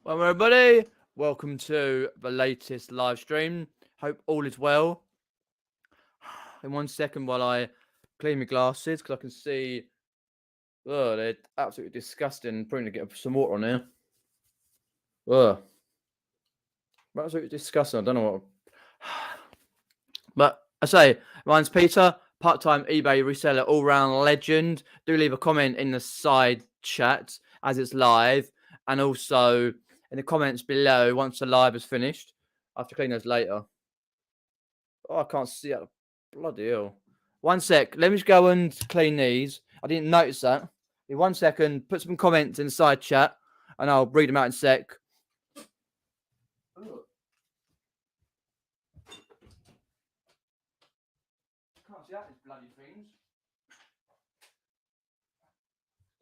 Well, everybody, welcome to the latest live stream. Hope all is well. In 1 second, while I clean my glasses, because I can see, oh, they're absolutely disgusting. Probably gonna get some water on here. Oh, absolutely disgusting. I don't know what. But I say, my name's Peter, part-time eBay reseller, all-round legend. Do leave a comment in the side chat as it's live, and also in the comments below once the live is finished. I have to clean those later. Oh, I can't see it. Bloody hell. 1 sec. Let me just go and clean these. I didn't notice that. In 1 second, put some comments in the side chat, and I'll read them out in a sec. Can't see out these bloody things.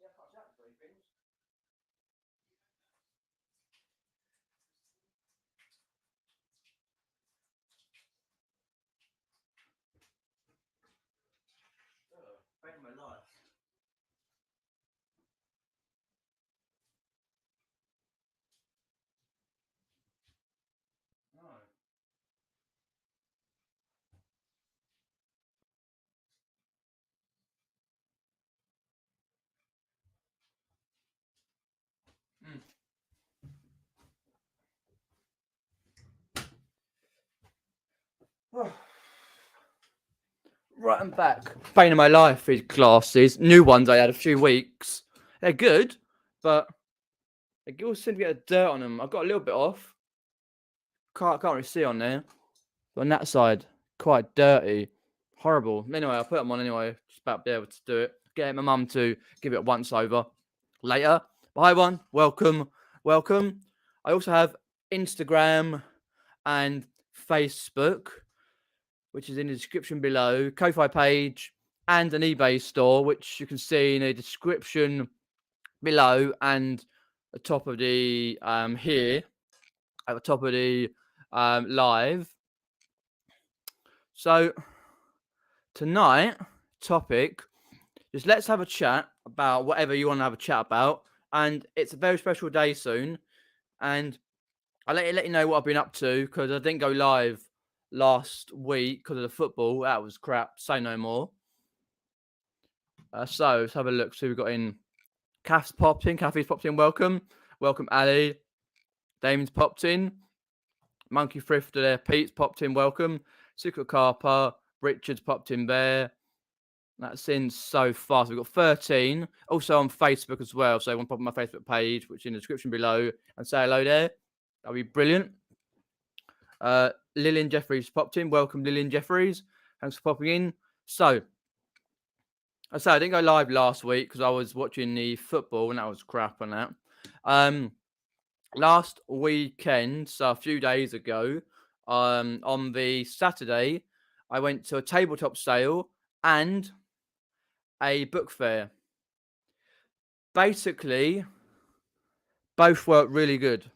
Yeah, I can't see out these bloody things. Bane of my life. No. Right, I'm back. Bane of my life, these glasses. New ones I had a few weeks. They're good, but they all seem to get a dirt on them. I got a little bit off. Can't really see on there. But on that side, quite dirty. Horrible. Anyway, I'll put them on anyway. Just about to be able to do it. Get my mum to give it a once over later. Hi, one. Welcome. Welcome. I also have Instagram and Facebook, which is in the description below. Ko-Fi page and an eBay store, which you can see in the description below and the top of the here at the top of the live. So tonight topic is let's have a chat about whatever you want to have a chat about, and it's a very special day soon, and I'll let you know what I've been up to because I didn't go live last week because of the football. That was crap. Say no more. So let's have a look. See, we've got in Kath's popped in. Kathy's popped in. Welcome. Welcome, Ali. Damon's popped in. Monkey Thrifter there. Pete's popped in. Welcome. Secret Carper. Richard's popped in there. That's in so fast. We've got 13. Also on Facebook as well. So I want to pop on my Facebook page, which is in the description below, and say hello there. That'll be brilliant. Lillian Jeffries popped in. Welcome, Lillian Jeffries. Thanks for popping in. So, I say I didn't go live last week because I was watching the football and that was crap on that. Last weekend, so a few days ago, on the Saturday, I went to a tabletop sale and a book fair. Basically, both worked really good.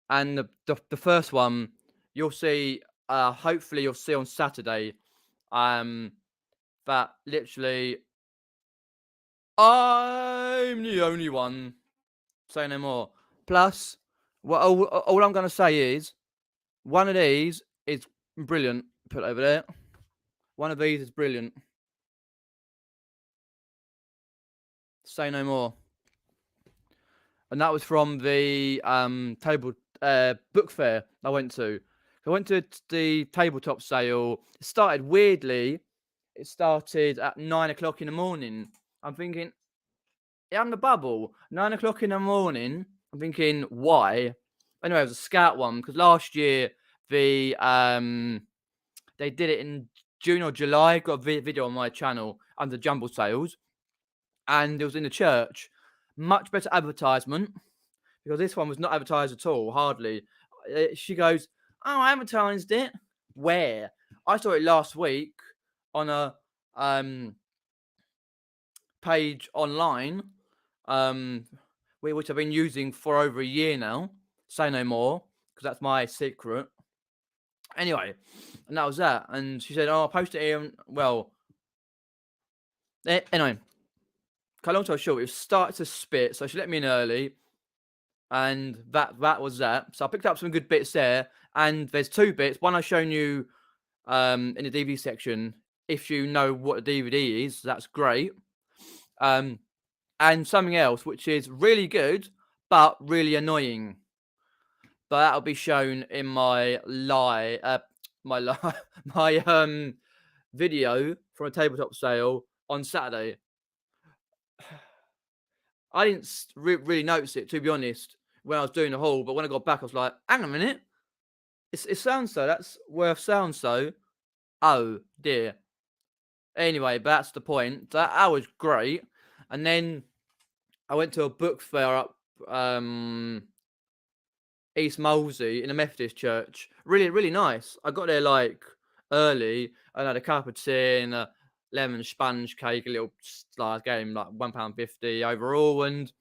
And the first one, you'll see, hopefully you'll see on Saturday, that literally, I'm the only one. Say no more. Plus, all I'm going to say is, one of these is brilliant. Put it over there. One of these is brilliant. Say no more. And that was from the book fair I went to. I went to the tabletop sale. It started weirdly. It started at 9 o'clock in the morning. I'm thinking, yeah, I'm the bubble. 9 o'clock in the morning. I'm thinking, why? Anyway, it was a scout one because last year they did it in June or July. Got a video on my channel under Jumble Sales, and it was in the church. Much better advertisement because this one was not advertised at all, hardly. She goes, "Oh, I advertised it. Where? I saw it last week on a page online, which I've been using for over a year now. Say no more, because that's my secret." Anyway, and that was that. And she said, "Oh, I'll post it here." Well, anyway, cut long story short, it started to spit, so she let me in early. and that was that. So I picked up some good bits there, and there's two bits. One I've shown you in the DVD section. If you know what a DVD is, that's great. And something else which is really good but really annoying. But that'll be shown in my my video from a tabletop sale on Saturday. I didn't really notice it, to be honest, when I was doing the haul. But when I got back, I was like, "Hang a minute, it sounds so. That's worth sounds so." Oh dear. Anyway, but that's the point. That was great. And then I went to a book fair up East Molesey in a Methodist church. Really, really nice. I got there like early. I had a cup of tea and a lemon sponge cake, a little slice game, like £1.50 overall, and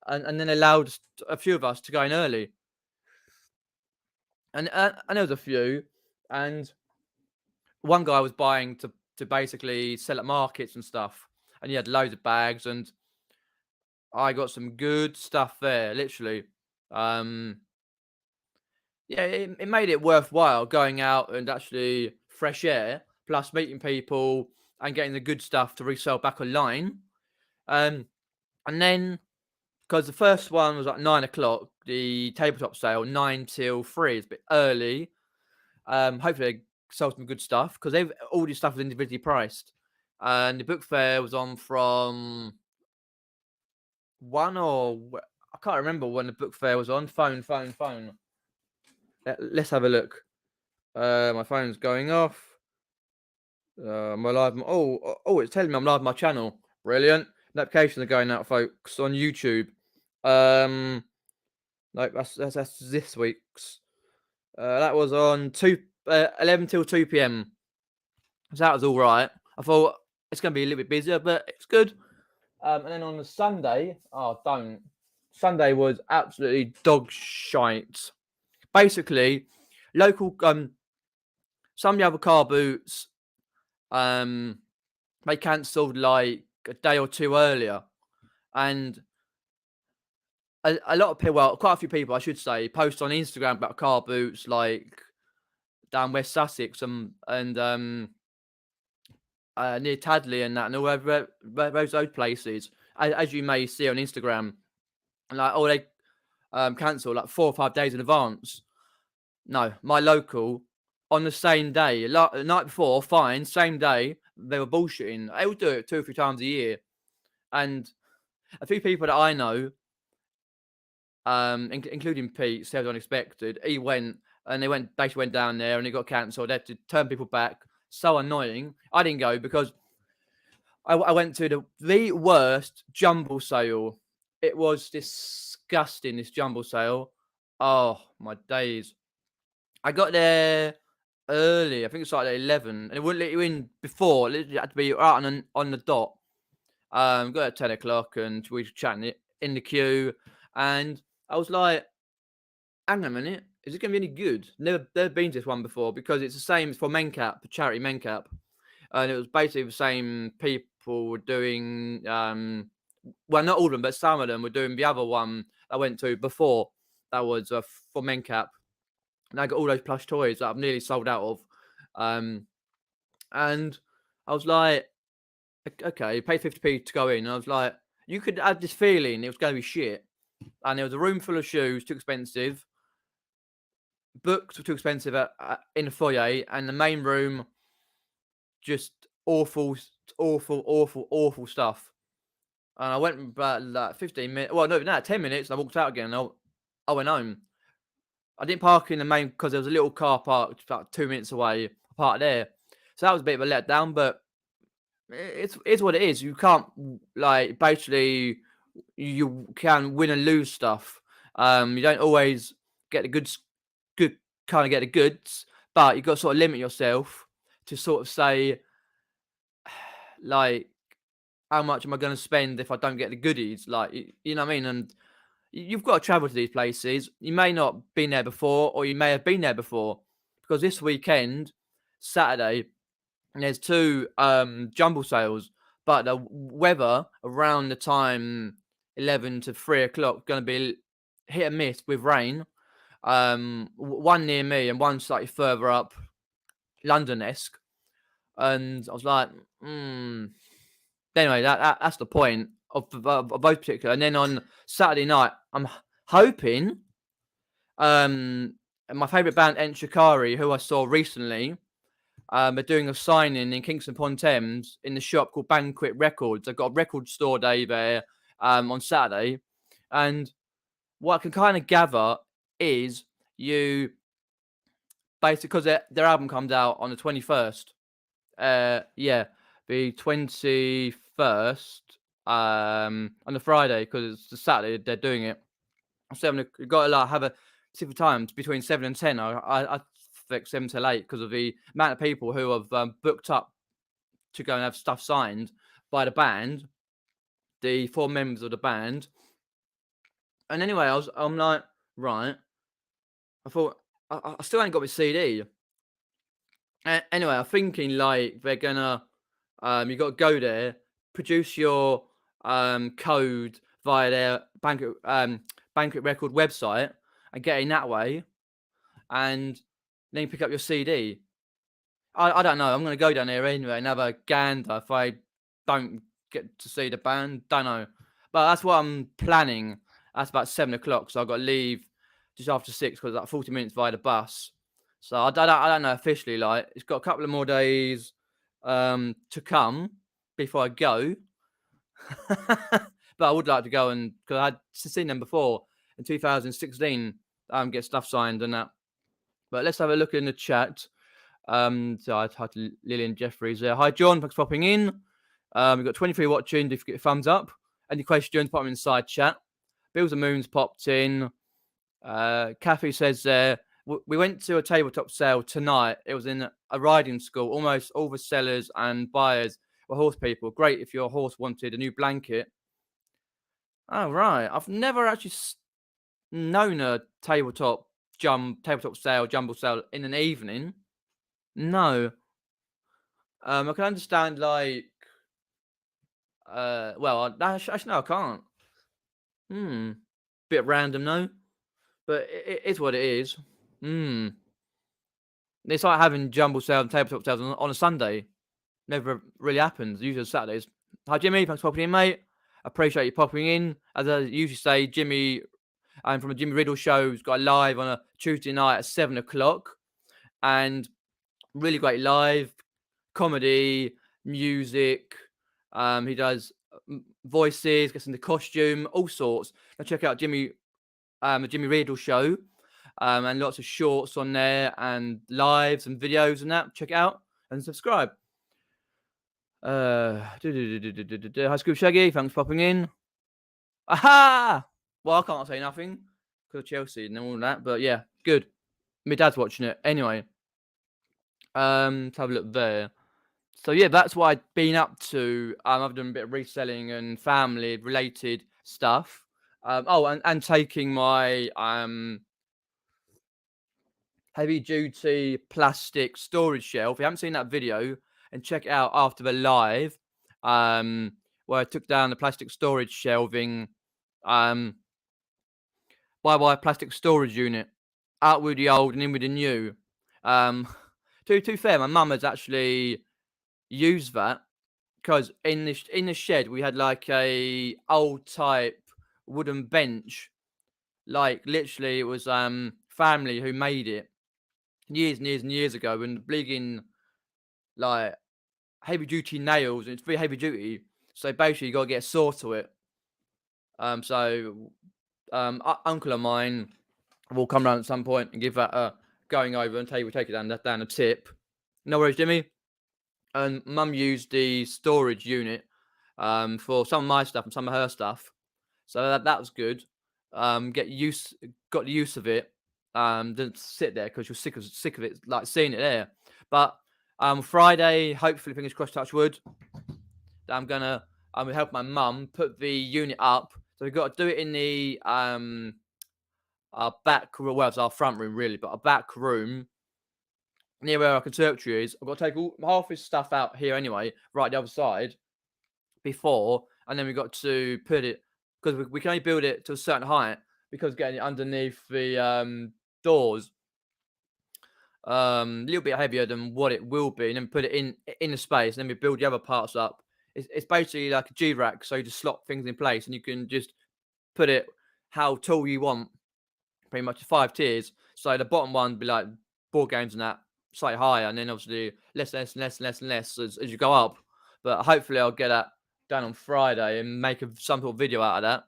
then allowed a few of us to go in early. And there was a few, and one guy was buying to basically sell at markets and stuff, and he had loads of bags, and I got some good stuff there, literally. Yeah, it made it worthwhile going out and actually fresh air, plus meeting people and getting the good stuff to resell back online. And then, because the first one was like 9 o'clock, the tabletop sale 9 till 3. It's a bit early. Hopefully they sold some good stuff because they've all this stuff was individually priced. And the book fair was on from I can't remember when the book fair was on. Phone. Let's have a look. My phone's going off. My live. It's telling me I'm live on my channel. Brilliant. Notifications are going out, folks, on YouTube. Nope, that's this week's. That was on 11 till 2 p.m. So that was all right. I thought it's going to be a little bit busier, but it's good. And then on the Sunday, Sunday was absolutely dog shite. Basically, local some of the other Carboots they cancelled like a day or two earlier, and a lot of people, well, quite a few people, I should say, post on Instagram about Carboots like down West Sussex and near Tadley and that, and all over those places, as you may see on Instagram, like they cancel like 4 or 5 days in advance. No, my local on the same day, the night before, fine, same day, they were bullshitting. They would do it 2 or 3 times a year, and a few people that I know, including Pete, said unexpected. He went and they basically went down there and it got cancelled. They had to turn people back. So annoying. I didn't go because I went to the worst jumble sale. It was disgusting, this jumble sale. Oh, my days. I got there early. I think it started at 11. And it wouldn't let you in before. It had to be right on the dot. Got at 10 o'clock and we were chatting in the queue. And I was like, hang on a minute. Is it going to be any good? Never been to this one before because it's the same for MenCap, charity MenCap. And it was basically the same people were doing, well, not all of them, but some of them were doing the other one I went to before. That was for MenCap. And I got all those plush toys that I've nearly sold out of. And I was like, okay, pay 50p to go in. And I was like, you could have this feeling it was going to be shit. And there was a room full of shoes, too expensive. Books were too expensive in the foyer. And the main room, just awful stuff. And I went about like 15 minutes. Well, no, 10 minutes. And I walked out again. And I went home. I didn't park in the main because there was a little car park about 2 minutes away. I parked there. So that was a bit of a letdown, but it's what it is. You can't, like, basically, you can win and lose stuff. You don't always get the good kind of get the goods, but you've got to sort of limit yourself to sort of say, like, how much am I going to spend if I don't get the goodies? Like, you know what I mean? And you've got to travel to these places. You may not have been there before, or you may have been there before, because this weekend, Saturday, there's 2 jumble sales, but the weather around the time 11 to 3 o'clock going to be hit and miss with rain. One near me and one slightly further up, London-esque. And I was like, Anyway, that's the point of those particular. And then on Saturday night, I'm hoping, my favourite band, Shikari, who I saw recently, are doing a signing in Kingston upon Thames in the shop called Banquet Records. They've got a record store day there on Saturday. And what I can kind of gather is you basically, because their album comes out on the 21st. Yeah, the 21st on the Friday, because it's the Saturday they're doing it. You've got to like have a specific times between 7 and 10. I think 7 till 8 because of the amount of people who have booked up to go and have stuff signed by the band, the 4 members of the band. And anyway, I'm like, right. I thought I still ain't got my CD. Anyway, I'm thinking like they're gonna, you got to go there, produce your code via their Banquet Record website and get in that way, and then you pick up your CD. I don't know. I'm gonna go down there anyway and have a gander if I don't get to see the band. Don't know, but that's what I'm planning. That's about 7 o'clock, so I've got to leave just after 6 because like 40 minutes via the bus. So I don't know officially. Like it's got a couple of more days to come before I go. But I would like to go, and because I had seen them before in 2016, get stuff signed and that. But let's have a look in the chat. So I had Lillian Jeffries there. Hi John, thanks for popping in. We've got 23 watching. If you get a thumbs up, any questions, pop them inside chat. Bills and Moons popped in. Kathy says there, we went to a tabletop sale tonight. It was in a riding school. Almost all the sellers and buyers were horse people. Great if your horse wanted a new blanket. Oh, right. I've never actually known a tabletop sale, jumble sale in an evening. No. I can understand, like, well, actually, no, I can't. Bit random, no? But it is what it is. It's like having jumble sales and tabletop sales on a Sunday. Never really happens. Usually Saturdays. Hi, Jimmy. Thanks for popping in, mate. Appreciate you popping in. As I usually say, Jimmy, from the Jimmy Riddle show, has got a live on a Tuesday night at 7 o'clock. And really great live comedy, music. He does voices, gets into costume, all sorts. Now check out Jimmy, the Jimmy Riddle show, and lots of shorts on there and lives and videos and that. Check it out and subscribe. High School Shaggy, thanks for popping in. Aha! Well, I can't say nothing because of Chelsea and all that, but yeah, good. My dad's watching it anyway. Let's have a look there. So yeah, that's what I've been up to. I've done a bit of reselling and family related stuff. And taking my heavy duty plastic storage shelf. If you haven't seen that video, and check it out after the live, where I took down the plastic storage shelving, by plastic storage unit, out with the old and in with the new. To fair, my mum has actually used that because in the shed we had like a old type wooden bench, like literally it was family who made it years and years and years ago, and bleeding like heavy duty nails, and it's very heavy duty. So basically, you got to get a saw to it. Uncle of mine will come around at some point and give that a going over, and we'll take it down a tip. No worries, Jimmy. And Mum used the storage unit for some of my stuff and some of her stuff, so that was good. Got the use of it. Didn't sit there because you're sick of it, like seeing it there. But Friday, hopefully, fingers crossed, touch wood, that I'm gonna help my mum put the unit up. So we've got to do it in the our back room. Well, it's our front room really, but our back room near where our conservatory is. I've got to take half his stuff out here anyway, right the other side, before, and then we've got to put it, because we can only build it to a certain height. because getting it underneath the doors a little bit heavier than what it will be, and then put it in the space, and then we build the other parts up. It's basically like a G-rack, so you just slot things in place, and you can just put it how tall you want, pretty much 5 tiers. So the bottom one would be like board games and that, slightly higher, and then obviously less as you go up. But hopefully I'll get that done on Friday and make some sort of video out of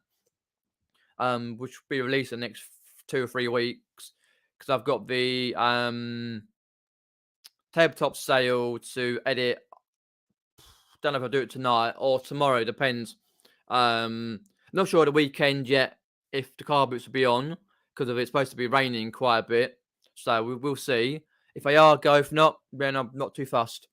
that, which will be released in the next 2 or 3 weeks, because I've got the tabletop sale to edit. Don't know if I'll do it tonight or tomorrow, depends. Not sure the weekend yet if the car boots will be on, because it's supposed to be raining quite a bit. So we'll see. If they are, go. If not, then I'm not too fussed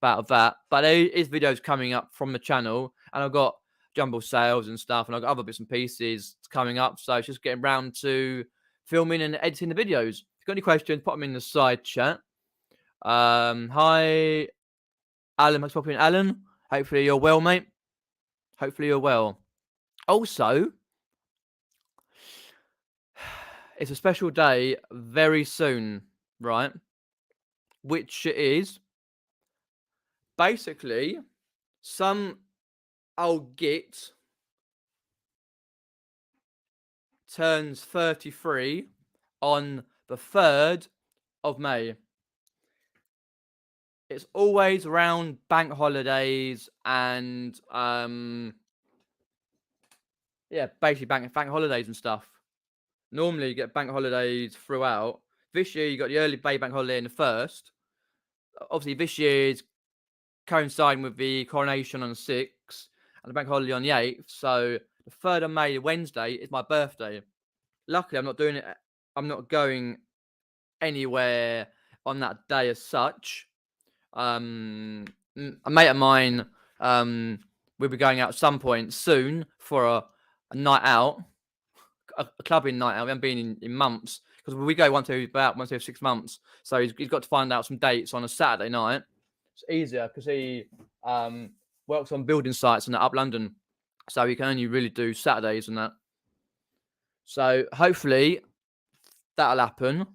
about that. But there is videos coming up from the channel, and I've got jumble sales and stuff, and I've got other bits and pieces coming up. So it's just getting round to filming and editing the videos. If you've got any questions, put them in the side chat. Hi, Alan. Thanks for popping in, Alan. Hopefully you're well, mate. Hopefully you're well. Also, it's a special day very soon, right? Which is basically some old git turns 33 on the 3rd of May. It's always around bank holidays and basically bank holidays and stuff. Normally you get bank holidays throughout. This year you got the early bank holiday in the 1st. Obviously this year is coinciding with the coronation on the 6th and the bank holiday on the 8th. So the 3rd of May, Wednesday, is my birthday. Luckily I'm not doing it. I'm not going anywhere on that day as such. A mate of mine will be going out at some point soon for a night out, a clubbing night out. We haven't been in months, because we go once every 6 months. So he's got to find out some dates on a Saturday night. It's easier because he works on building sites in up London, so he can only really do Saturdays and that. So hopefully that'll happen.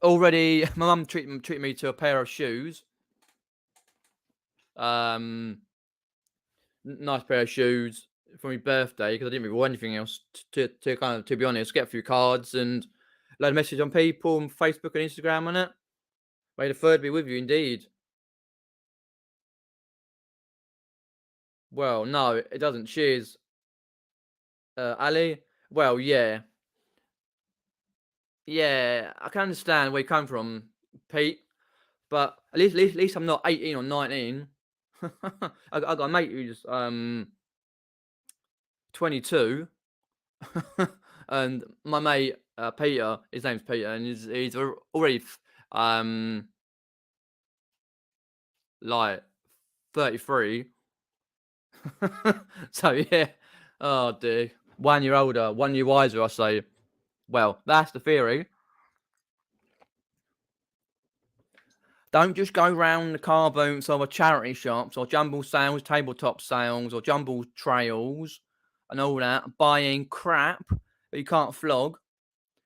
Already, my mum treated me to a pair of shoes. Nice pair of shoes for my birthday, because I didn't really want anything else. To be honest, get a few cards and load of messages on people on Facebook and Instagram and it. May the 3rd be with you, indeed. Well, no, it doesn't. Cheers, Ali. Well, yeah. Yeah, I can understand where you come from, Pete. But at least I'm not 18 or 19. I got a mate who's 22, and my mate Peter, his name's Peter, and he's already like 33. So yeah, oh dear, 1 year older, 1 year wiser, I say. Well, that's the theory. Don't just go round the car boots or the charity shops or jumble sales, tabletop sales, or jumble trails and all that, buying crap that you can't flog.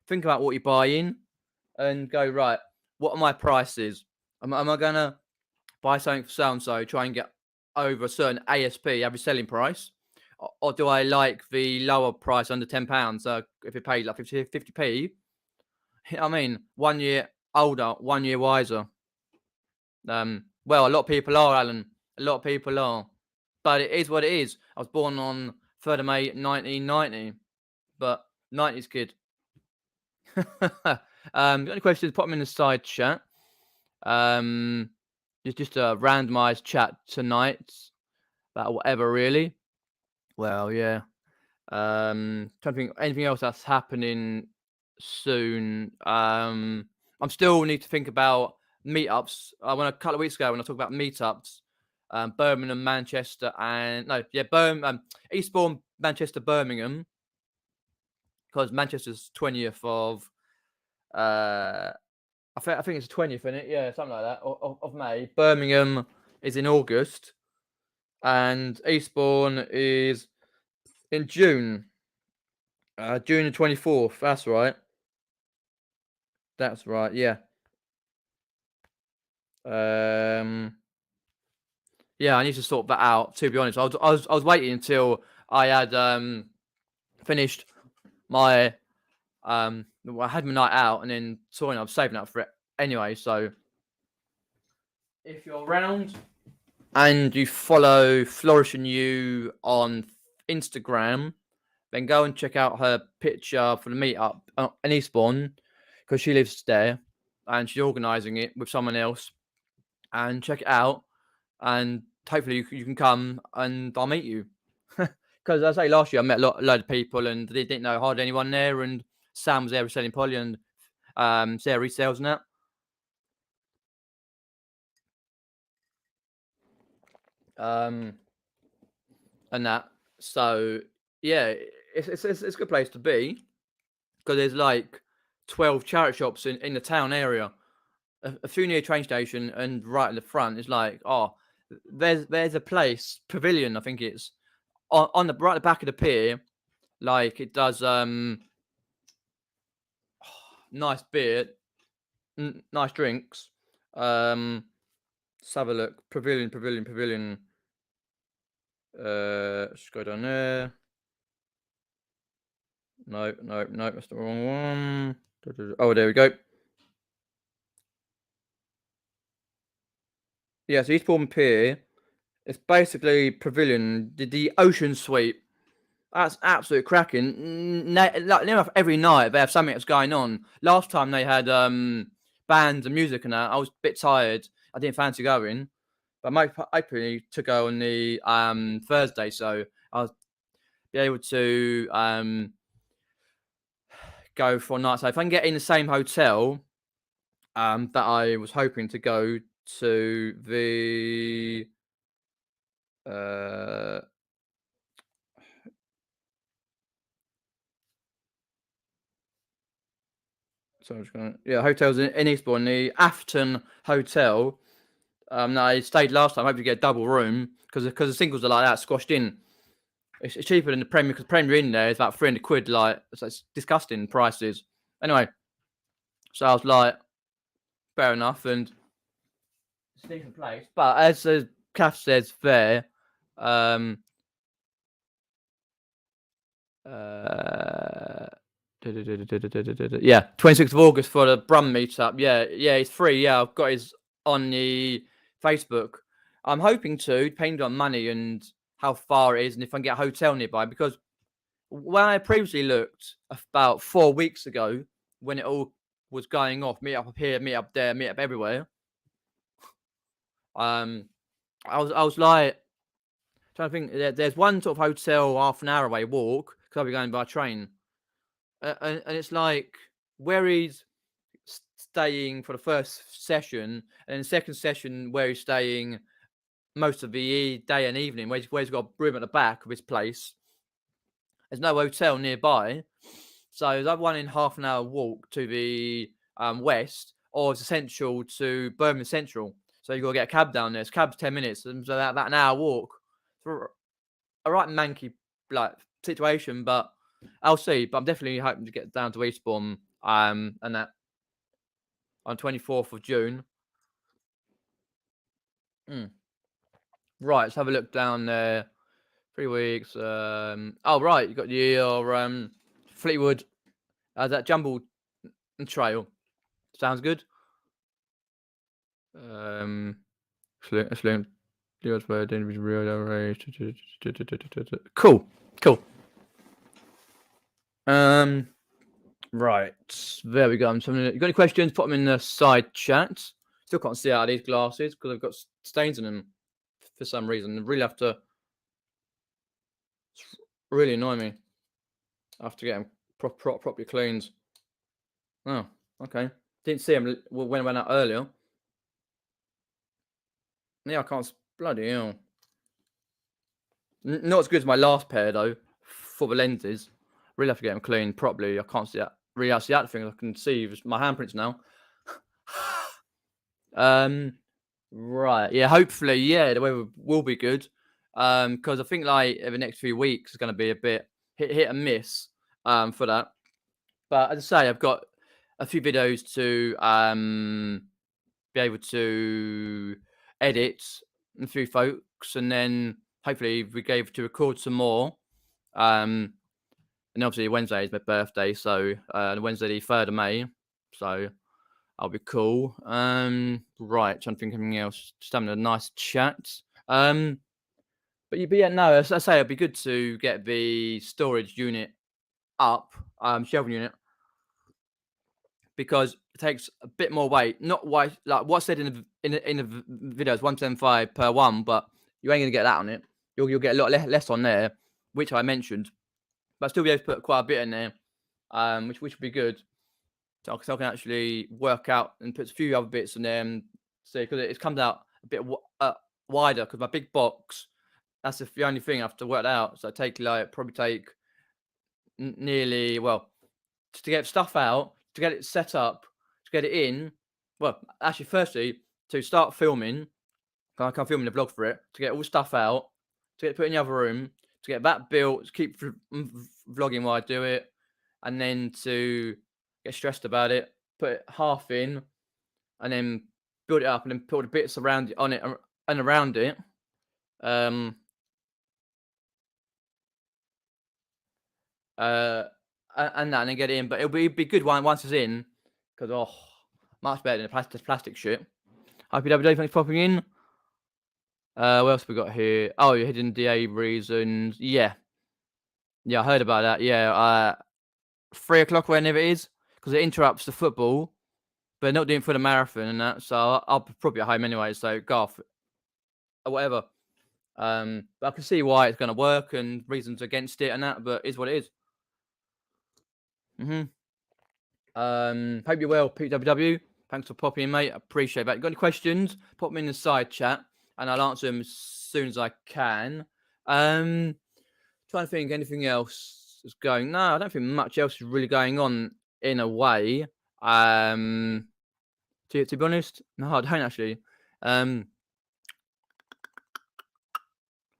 Think about what you're buying and go, right, what are my prices? Am I going to buy something for so-and-so, try and get over a certain ASP, average selling price? Or do I like the lower price under £10? So if it paid like 50p, I mean, 1 year older, 1 year wiser. Well, a lot of people are, Alan. A lot of people are. But it is what it is. I was born on 3rd of May, 1990. But 90s kid. Got any questions? Put them in the side chat. It's just a randomized chat tonight about whatever, really. Well, yeah. Trying to think anything else that's happening soon. I'm still need to think about meetups. When a couple of weeks ago, when I talked about meetups, Birmingham, Manchester, Eastbourne, Manchester, Birmingham, because Manchester's 20th of I think it's the 20th, isn't it? Yeah, something like that, of May. Birmingham is in August. and Eastbourne is in June. June the 24th. That's right. That's right. Yeah. Yeah, I need to sort that out. To be honest, I was waiting until I had finished my well, I had my night out, and then sorting. I'm saving up for it anyway. So if you're around and you follow Flourish and You on Instagram, then go and check out her picture for the meetup in Eastbourne, because she lives there and she's organising it with someone else. And check it out, and hopefully you can come and I'll meet you. Because as I say, last year I met a load of people and they didn't know hardly anyone there, and Sam was there reselling Polly, and Sarah resells and that. And that. So yeah, it's a good place to be, because there's like 12 charity shops in the town area, a few near train station, and right at the front is like, oh, there's a place, Pavilion, I think it's on the right at the back of the pier. Like it does nice beer, nice drinks. Let's have a look. Pavilion. Let's go down there. No, that's the wrong one. Oh, there we go. Yeah, so Eastbourne Pier. It's basically Pavilion, the ocean suite. That's absolutely cracking. Like near enough every night they have something that's going on. Last time they had bands and music and that. I was a bit tired. I didn't fancy going, but I might hopefully to go on the Thursday, so I'll be able to go for a night. So if I can get in the same hotel that I was hoping to go to, the so I'm just gonna, yeah, hotels in Eastbourne, the Afton Hotel. No, I stayed last time. I hope to get a double room, because the singles are like that, squashed in. It's cheaper than the Premier, because Premier in there is about 300 quid. Like, so it's disgusting prices. Anyway, so I was like, fair enough, and it's a decent place. But as the Kath says there, yeah, 26th of August for the Brum meetup. Yeah, it's free. Yeah, I've got his on the Facebook. I'm hoping to, depending on money and how far it is, and if I can get a hotel nearby, because when I previously looked about 4 weeks ago, when it all was going off, meet up here, meet up there, meet up everywhere, I was like trying to think. There's one sort of hotel half an hour away walk, because I'll be going by train, and it's like where he's staying for the first session, and the second session where he's staying most of the day and evening, where he's got a room at the back of his place. There's no hotel nearby, so there's either one in half an hour walk to the west, or it's essential to Birmingham Central. So you've got to get a cab down there. It's cab's 10 minutes, and so that an hour walk. For a right manky like situation, but I'll see. But I'm definitely hoping to get down to Eastbourne and that on 24th of June. Right, let's have a look down there. 3 weeks. Oh right, you got your Fleetwood that Jumble Trail. Sounds good. Excellent. Cool. Right. There we go. You got any questions? Put them in the side chat. Still can't see out of these glasses because I've got stains in them for some reason. I really have to. It's really annoy me. I have to get them properly cleaned. Oh, okay. Didn't see them when I went out earlier. Yeah, I can't. Bloody hell. Not as good as my last pair though, for the lenses. Really have to get them cleaned properly. I can't see that. Really have to see that thing. I can see my handprints now. Right. Yeah. Hopefully, yeah, the weather will be good. because I think like the next few weeks is going to be a bit hit and miss for that. But as I say, I've got a few videos to be able to edit a few folks, and then hopefully we be able to record some more. And obviously Wednesday is my birthday, so Wednesday the 3rd of May, so I'll be cool. Right, trying to think of anything else. Just having a nice chat. But yeah, no, as I say, it'd be good to get the storage unit up, shelving unit, because it takes a bit more weight. Not weight like what's said in the video is 175 per one, but you ain't gonna get that on it. You'll get a lot less on there, which I mentioned, but still be able to put quite a bit in there, which would be good. So I can actually work out and put a few other bits in there and see, because it comes out a bit wider, because my big box, that's the only thing I have to work out. So probably take nearly, well, to get stuff out, to get it set up, to get it in. Well, actually, firstly, to start filming, I can't film in the vlog for it, to get all stuff out, to get it put in the other room, to get that built, to keep vlogging while I do it, and then to get stressed about it, put it half in, and then build it up, and then put the bits around it, on it, and around it. And then get it in. But it'll be good once it's in, because much better than the plastic shit. Happy Dave, thanks for popping in. What else we got here? Oh, your hidden DA reasons. Yeah, I heard about that. Yeah, 3 o'clock whenever it is, because it interrupts the football. But not doing it for the marathon and that, so I'll probably at home anyway. So go off or whatever. But I can see why it's going to work and reasons against it and that. But it's what it is. Hope you're well, PWW. Thanks for popping in, mate. I appreciate that. You got any questions? Pop them in the side chat, and I'll answer them as soon as I can. Trying to think anything else is going. No, I don't think much else is really going on in a way. To be honest, no, I don't actually.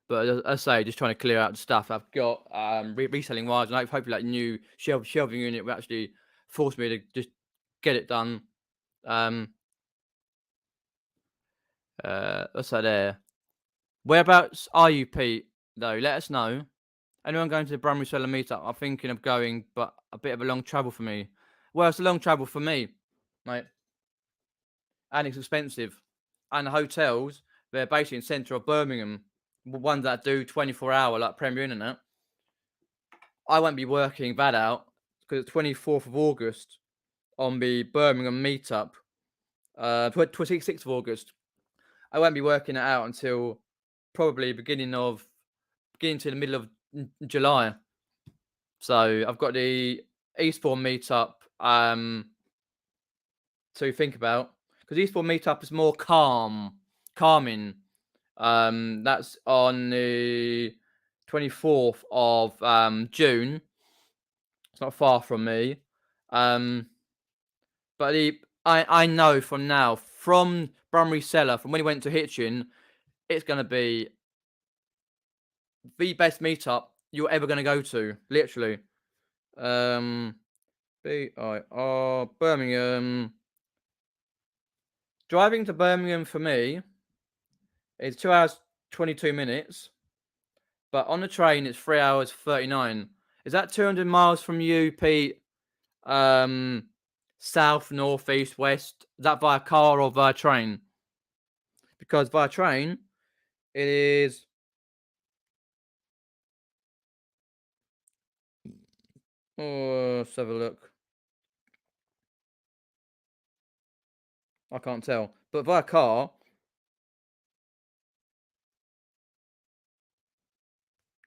But as I say, just trying to clear out the stuff I've got reselling wise, and hopefully that new shelving unit will actually force me to just get it done. What's that there? Whereabouts are you, Pete? Though, let us know. Anyone going to the Brumley Seller meetup? I'm thinking of going, but a bit of a long travel for me. Well, it's a long travel for me, mate, and it's expensive. And the hotels, they're basically in centre of Birmingham, ones that do 24-hour like Premier Inn and that. I won't be working that out, because it's 24th of August on the Birmingham meetup. 26th of August. I won't be working it out until probably beginning to the middle of July. So I've got the Eastbourne meetup to think about, because Eastbourne meetup is more calming. That's on the 24th of June. It's not far from me. But I know from now, from Brumley Cellar, from when he went to Hitchin, it's going to be the best meetup you're ever going to go to, literally. Birmingham. Driving to Birmingham for me is 2 hours 22 minutes, but on the train it's 3 hours 39. Is that 200 miles from you, Pete? South, north, east, west. Is that via car or via train? Because via train, it is. Oh, let's have a look. I can't tell. But via car.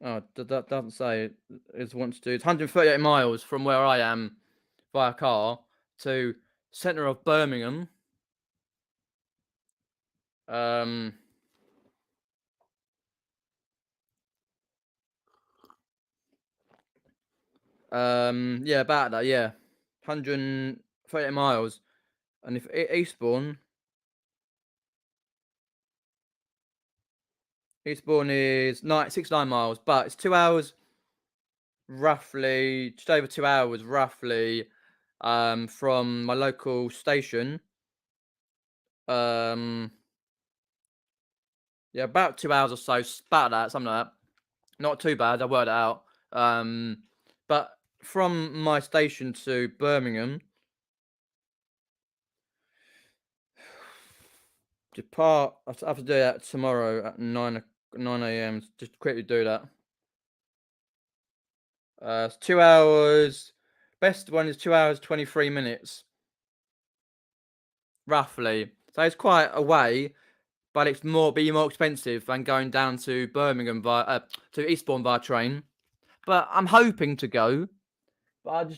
Oh, that doesn't say. It's 138 miles from where I am via car to centre of Birmingham. Yeah, about that. Yeah, 138 miles. And if Eastbourne Eastbourne is 69 miles, but it's 2 hours roughly, just over 2 hours roughly, from my local station. Yeah, about 2 hours or so, about that, something like that. Not too bad. I worked it out. But from my station to Birmingham, depart. I have to do that tomorrow at 9 a.m. Just quickly do that. It's 2 hours. Best one is 2 hours 23 minutes, roughly. So it's quite a way, but it's more expensive than going down to Birmingham to Eastbourne via train. But I'm hoping to go. But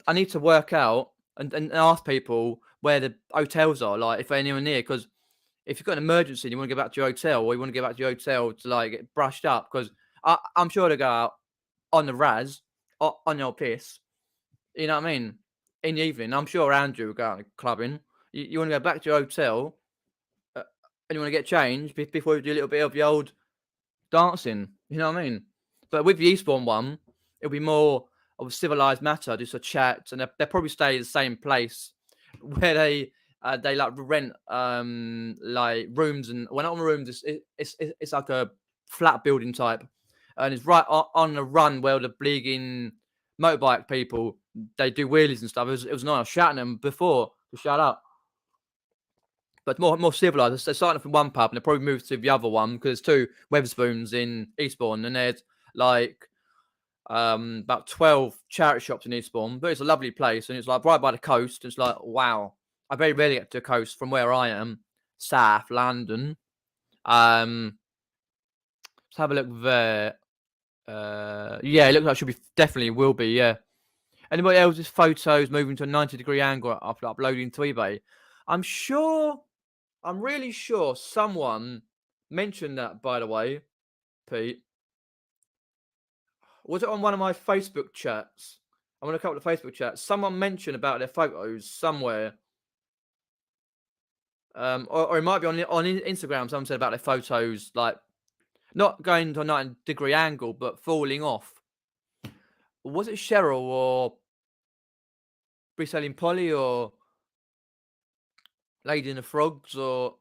I need to work out and ask people where the hotels are, like if they're anywhere near. Because if you've got an emergency and you want to get back to your hotel, or you want to get back to your hotel to like get brushed up, because I'm sure to go out on the Raz, on your piss. You know what I mean? In the evening, I'm sure Andrew will go out clubbing. You want to go back to your hotel, and you want to get changed before you do a little bit of the old dancing. You know what I mean? But with the Eastbourne one, it'll be more of a civilized matter, just a chat, and they'll probably stay in the same place where they like rent like rooms, and well, not rooms. It's like a flat building type, and it's right on the run where the bleeding motorbike people they do wheelies and stuff. It was nice. I was shouting them before to shut up. But more civilized. They're starting from one pub and they probably moved to the other one because there's 2 Wetherspoons in Eastbourne, and there's like about 12 charity shops in Eastbourne. But it's a lovely place, and it's like right by the coast. It's like wow. I very rarely get to the coast from where I am, South London. Let's have a look there. Yeah, it looks like it should be definitely will be. Yeah. Anybody else's photos moving to a 90-degree angle after uploading to eBay? I'm really sure someone mentioned that, by the way, Pete. Was it on one of my Facebook chats? I'm on a couple of Facebook chats. Someone mentioned about their photos somewhere. Or it might be on Instagram. Someone said about their photos, like not going to a 90-degree angle, but falling off. Was it Cheryl or Reselling Polly or Lady in the Frogs, or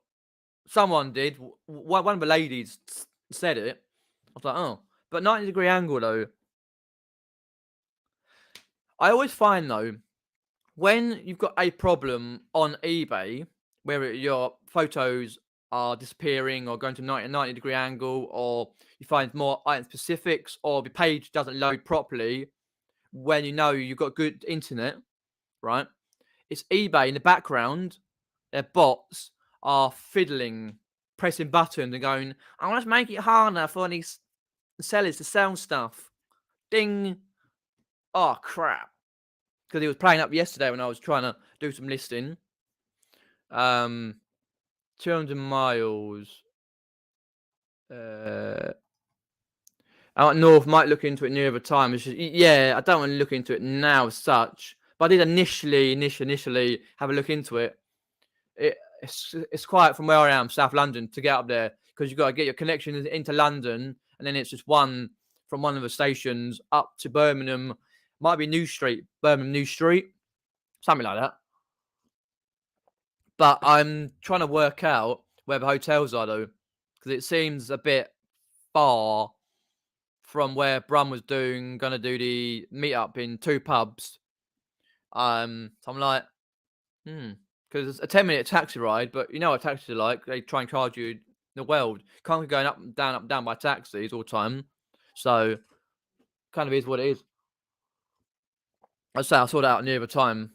someone did. One of the ladies said it. I was like, oh. But 90-degree angle, though. I always find, though, when you've got a problem on eBay, where your photos are disappearing or going to 90-degree angle, or you find more item specifics, or the page doesn't load properly, when you know you've got good internet, right? It's eBay in the background. Their bots are fiddling, pressing buttons and going, I want to make it harder for these sellers to sell stuff. Ding. Oh, crap. Because he was playing up yesterday when I was trying to do some listing. 200 miles. Out north, might look into it near the time. It's just, yeah, I don't want to look into it now as such. But I did initially have a look into it. It's quite from where I am, South London, to get up there, because you've got to get your connection into London, and then it's just one from one of the stations up to Birmingham. Might be Birmingham New Street, something like that. But I'm trying to work out where the hotels are, though, because it seems a bit far from where Brum was going to do the meetup in 2 pubs. So I'm like, because it's a 10-minute taxi ride, but you know what taxis are like. They try and charge you the world. Can't be going up and down by taxis all the time. So, kind of is what it is. I'd say I saw that out near the time.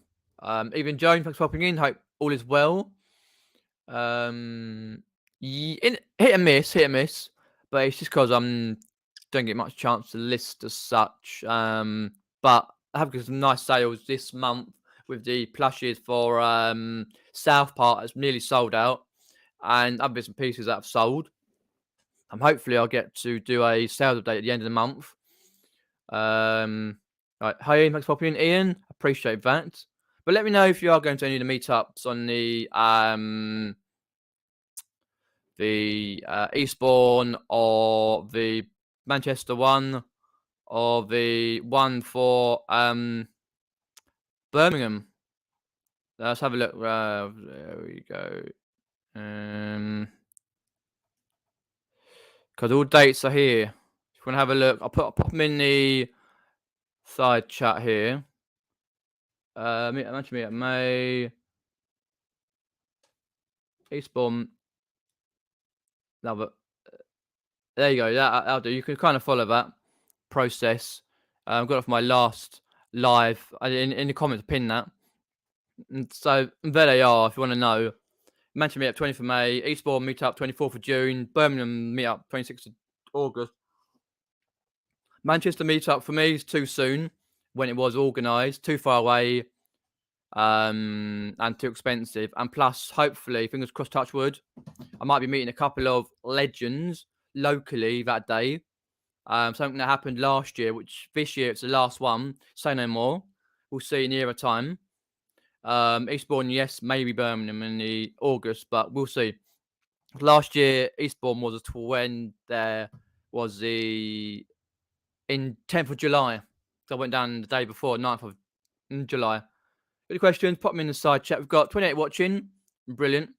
Even Joan, thanks for popping in. Hope all is well. Hit and miss. But it's just because I don't get much chance to list as such. But I have got some nice sales this month with the plushies for South Part. It's nearly sold out, and other bits and pieces that have sold. Hopefully I'll get to do a sales update at the end of the month. Right, hi Ian, thanks for popping in, Ian. Appreciate that. But let me know if you are going to any of the meetups on the Eastbourne, or the Manchester one, or the one for Birmingham. Let's have a look. There we go. Because all dates are here. If you want to have a look, I'll pop them in the side chat here. Mention me at May. Eastbourne. No, but there you go. That'll do. You can kind of follow that process. I've got it for my last live. In the comments, pin that. And so there they are. If you want to know, Manchester meetup 20th of May, Eastbourne meetup 24th of June, Birmingham meetup 26th of August. Manchester meetup for me is too soon when it was organised, too far away, and too expensive. And plus, hopefully, fingers crossed, touch wood, I might be meeting a couple of legends locally that day. Something that happened last year, which this year it's the last one. Say no more. We'll see nearer time. Eastbourne, yes, maybe Birmingham in the August, but we'll see. Last year, Eastbourne was when there was in 10th of July. So I went down the day before, 9th of July. Any questions? Pop them in the side chat. We've got 28 watching. Brilliant.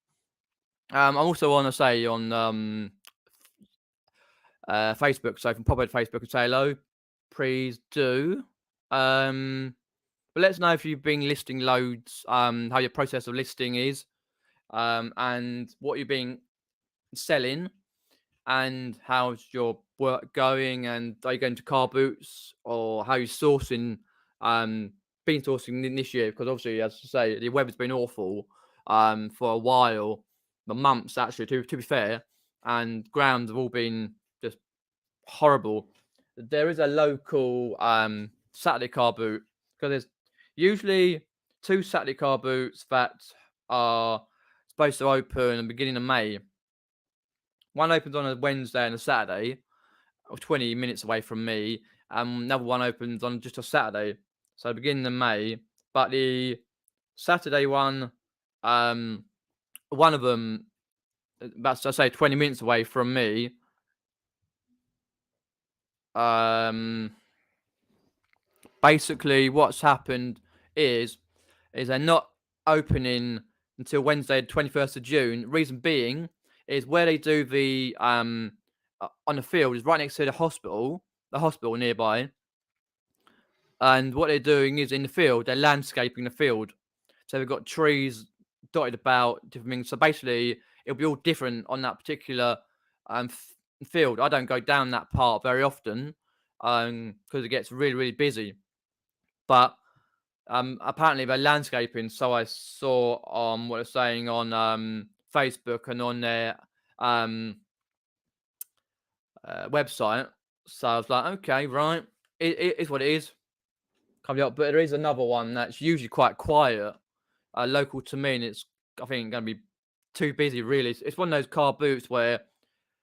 I'm also on, on Facebook, so if you can pop out Facebook and say hello, please do. But let us know if you've been listing loads, how your process of listing is, and what you've been selling, and how's your work going, and are you going to Carboots, or how you're sourcing, been sourcing this year, because obviously, as I say, the weather's been awful for a while, the months actually, to be fair, and grounds have all been just horrible. There is a local Saturday car boot, because there's usually 2 Saturday car boots that are supposed to open at the beginning of May. One opens on a Wednesday and a Saturday, 20 minutes away from me. Another one opens on just a Saturday, so beginning of May. But the Saturday one, one of them, that's, I say, 20 minutes away from me. Basically, what's happened is they're not opening until Wednesday, 21st of June. Reason being is where they do the on the field is right next to the hospital nearby. And what they're doing is in the field, they're landscaping the field. So they've got trees dotted about, different things. So basically, it'll be all different on that particular field. I don't go down that part very often because it gets really, really busy. But apparently they're landscaping, so I saw on what they're saying on Facebook and on their website. So I was like, okay, right, it is what it is. Coming up, but there is another one that's usually quite quiet, local to me, and it's, I think, going to be too busy. Really, it's one of those car boots where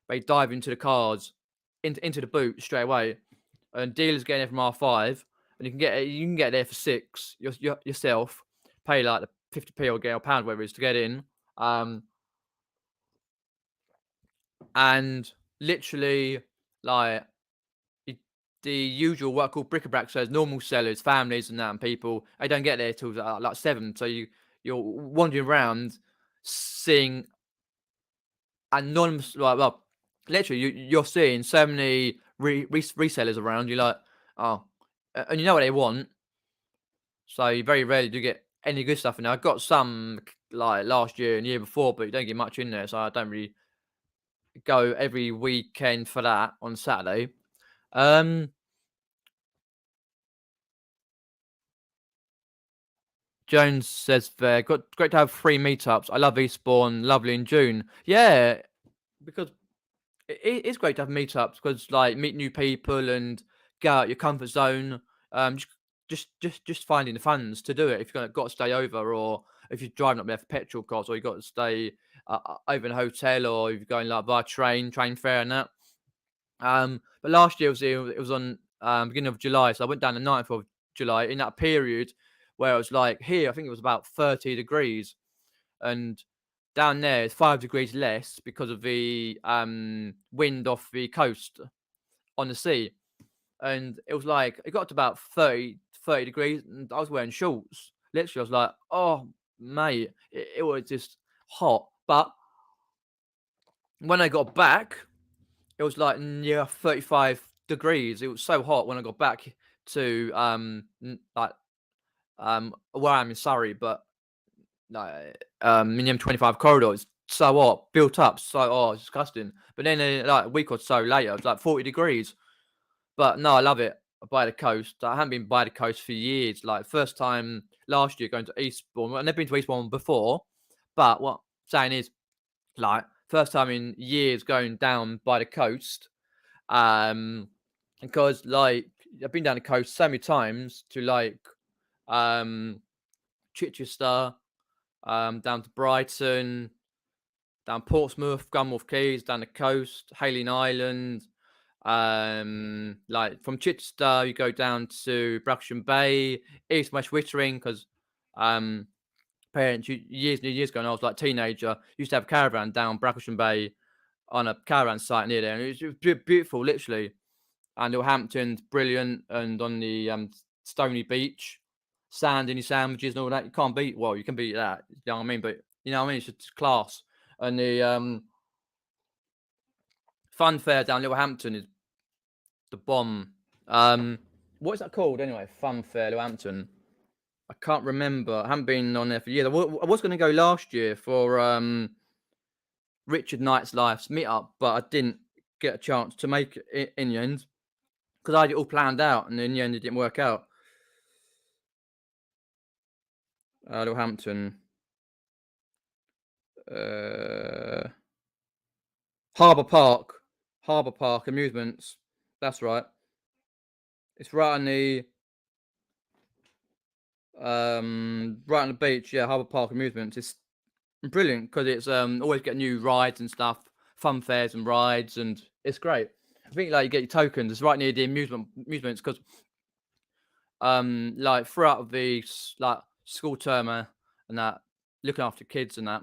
they dive into the cars, into the boot straight away, and dealers getting it from R5. And you can get there for 6 yourself, pay like the 50p or get a pound, whatever it is, to get in. And literally, like, the usual what I call bric-a-brac, so normal sellers, families, and that, and people, they don't get there till like 7. So you're wandering around, seeing anonymous, like, well, literally, you're seeing so many resellers around. You're like, oh, and you know what they want. So you very rarely do get any good stuff in there. I got some like last year and year before, but you don't get much in there. So I don't really go every weekend for that on Saturday. Jones says there, great to have 3 meetups. I love Eastbourne, lovely in June. Yeah, because it's great to have meetups because, like, meet new people and get out your comfort zone. Just finding the funds to do it. If you've got to stay over, or if you're driving up there for petrol costs, or you've got to stay over in a hotel, or if you're going like via train fare and that. But last year it was on beginning of July, so I went down the 9th of July in that period where it was like here, I think it was about 30 degrees, and down there it's 5 degrees less because of the wind off the coast on the sea. And it was like it got to about 30 degrees, and I was wearing shorts. Literally, I was like, "Oh, mate, it was just hot." But when I got back, it was like near 35 degrees. It was so hot when I got back to like where I'm in Surrey, but like in the M25 corridor, it's so hot, built up, it's disgusting. But then like a week or so later, it was like 40 degrees. But no, I love it by the coast. I haven't been by the coast for years. Like first time last year going to Eastbourne. I've never been to Eastbourne before, but what I'm saying is like first time in years going down by the coast. Because like I've been down the coast so many times to like um Chichester, down to Brighton, down Portsmouth, Gunwharf Keys, down the coast, Hayling Island. Like from Chichester, you go down to Bracklesham Bay, East and West Wittering, because parents years and years ago, when I was like teenager, used to have a caravan down Bracklesham Bay on a caravan site near there, and it was beautiful, literally. And Hampton's brilliant, and on the Stony Beach, sand in your sandwiches and all that. You can't beat. Well, you can beat that. You know what I mean? But you know what I mean? It's just class. And the fun fair down Littlehampton is the bomb. What is that called anyway? Fun fair Littlehampton. I can't remember. I haven't been on there for years. I was going to go last year for Richard Knight's Life's meetup, but I didn't get a chance to make it in the end because I had it all planned out, and in the end it didn't work out. Littlehampton, Harbour Park Amusements. That's right. It's right on the beach. Yeah, Harbour Park Amusements. It's brilliant because it's always get new rides and stuff, fun fairs and rides, and it's great. I think like you get your tokens. It's right near the amusements because like throughout the like school term and that, looking after kids and that,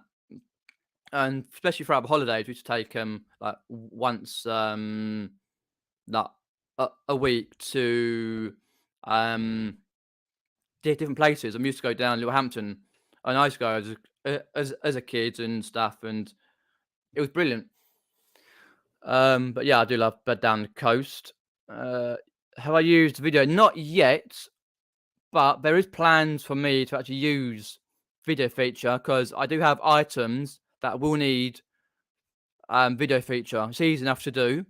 and especially throughout the holidays, we used to take like once like a week to different places. I used to go down Littlehampton, and I used to go as a kid and stuff, and it was brilliant. But yeah, I do love bed down the coast. Have I used video? Not yet, but there is plans for me to actually use video feature because I do have items that will need video feature. It's easy enough to do.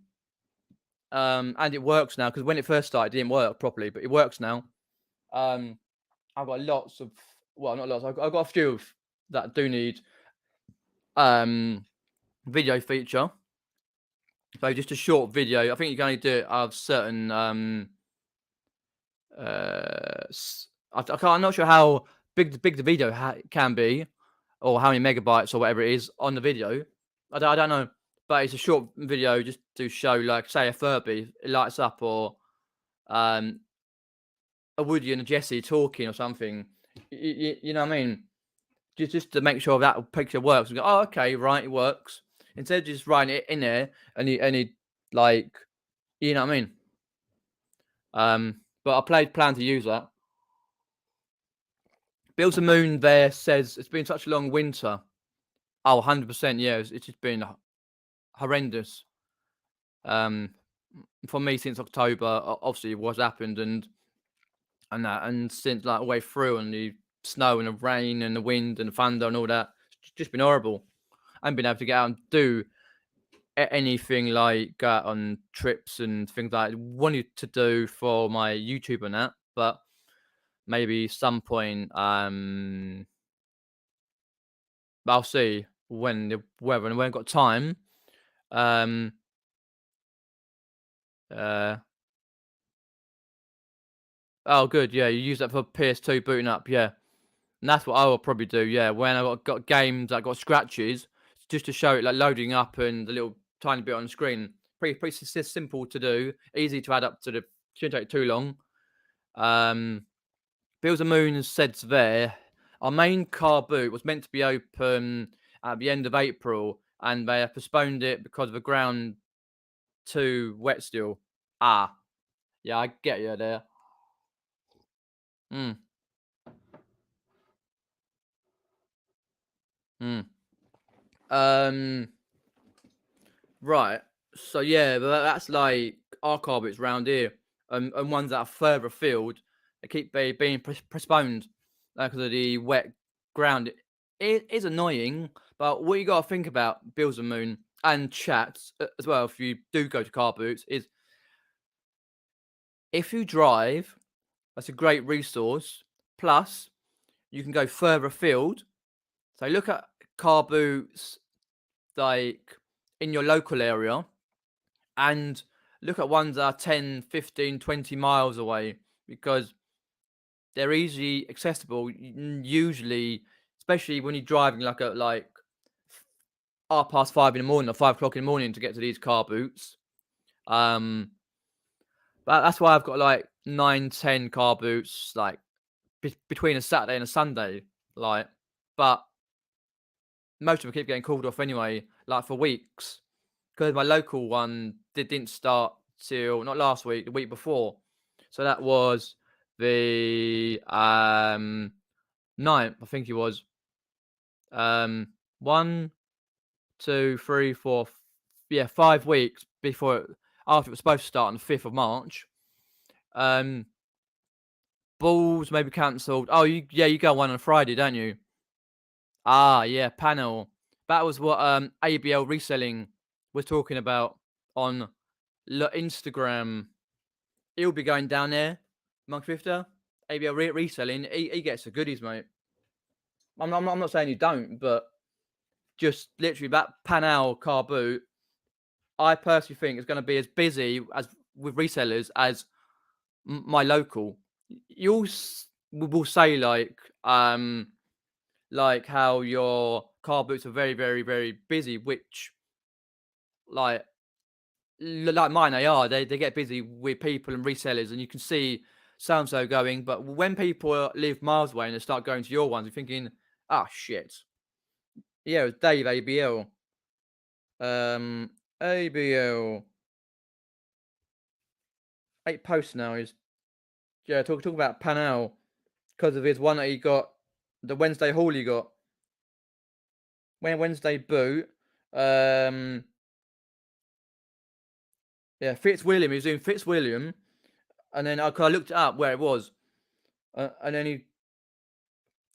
And it works now because when it first started, it didn't work properly, but it works now. I've got lots of, well, not lots. I've got a few that do need video feature. So just a short video. I think you can only do it of certain. I'm not sure how big the video can be, or how many megabytes or whatever it is on the video. I don't know, but it's a short video just to show, like, say, a Furby, it lights up, or a Woody and a Jessie talking or something. You know what I mean? Just to make sure that picture works. And go, oh, okay, right, it works. Instead of just writing it in there and he like, you know what I mean? But I plan to use that. Bills and Moon there says it's been such a long winter. Oh, 100%, yeah. It's just been horrendous. For me since October, obviously what's happened and that, and since like all the way through, and the snow and the rain and the wind and the thunder and all that, it's just been horrible. I haven't been able to get out and do anything like on trips and things like I wanted to do for my YouTube and that, but maybe some point I'll see when the weather, and when I've got time. Oh good, yeah, you use that for PS2 booting up, yeah. And that's what I will probably do, yeah. When I've got games that got scratches, just to show it like loading up and the little tiny bit on the screen. Pretty simple to do, easy to add up to shouldn't take too long. Bills and Moon said there, our main car boot was meant to be open at the end of April, and they have postponed it because the ground too wet still. Ah, yeah, I get you there. Mm, mm. Um, right. So yeah, but that's like our Carboots round here, and ones that are further afield, they keep being postponed because of the wet ground. It is annoying, but what you got to think about, Bills and Moon and chats as well, if you do go to Carboots, is if you drive, that's a great resource. Plus, you can go further afield. So look at Carboots like in your local area, and look at ones that are 10, 15, 20 miles away, because they're easily accessible. Usually, especially when you're driving like 5:30 in the morning or 5 o'clock in the morning to get to these car boots. Um, but that's why I've got like 9, 10 car boots, like between a Saturday and a Sunday. Like, but most of them keep getting called off anyway, like for weeks. Because my local one didn't start till not last week, the week before. So that was the 9th, I think it was. 1, 2, 3, 4, yeah, 5 weeks after it was supposed to start on the 5th of March. Balls maybe cancelled. Oh, you go one on a Friday, don't you? Ah, yeah, panel. That was what ABL Reselling was talking about on Instagram. He'll be going down there, Monk Drifter. ABL Reselling. He gets the goodies, mate. I'm not saying you don't, but just literally that panel car boot, I personally think is going to be as busy as with resellers as my local. You will say like how your car boots are very, very, very busy, which like like mine they are. They get busy with people and resellers, and you can see so and so going. But when people live miles away and they start going to your ones, you're thinking, ah, shit. Yeah, it was Dave ABL. ABL 8 posts now. Is yeah, talk about Panel because of his one that he got, the Wednesday haul he got. Wednesday boot. Um, yeah, Fitzwilliam. He was doing Fitzwilliam, and then I looked it up where it was, and then he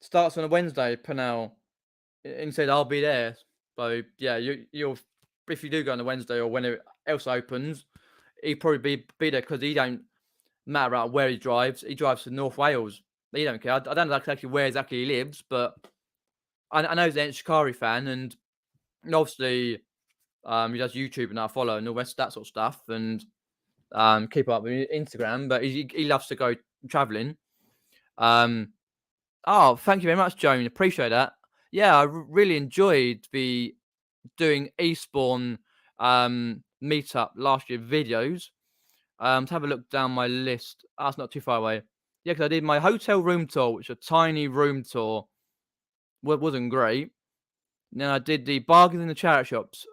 starts on a Wednesday. Panel, and he said I'll be there. So yeah, you'll if you do go on a Wednesday or when it else opens, he'd probably be there because he don't matter about where he drives. He drives to North Wales. He don't care. I don't know exactly where exactly he lives, but I know he's an Shikari fan, and obviously he does YouTube and I follow and all rest that sort of stuff, and keep up with Instagram. But he loves to go traveling. Oh, thank you very much, Joan. Appreciate that. Yeah, I really enjoyed the doing Eastbourne meetup last year videos. To have a look down my list. Oh, it's not too far away. Yeah, because I did my hotel room tour, which is a tiny room tour. Wasn't great. Then I did the bargains in the charity shops.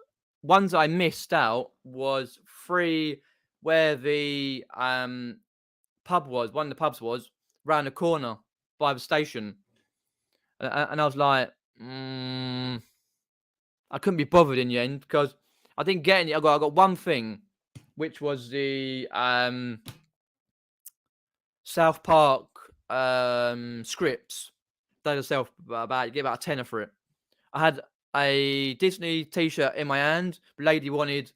Ones I missed out was free where the pub was. One of the pubs was round the corner by the station, and I was like, I couldn't be bothered in the end because I didn't get any. I got one thing, which was the South Park scripts. They yourself about you get about a tenner for it. I had a Disney T-shirt in my hand. The lady wanted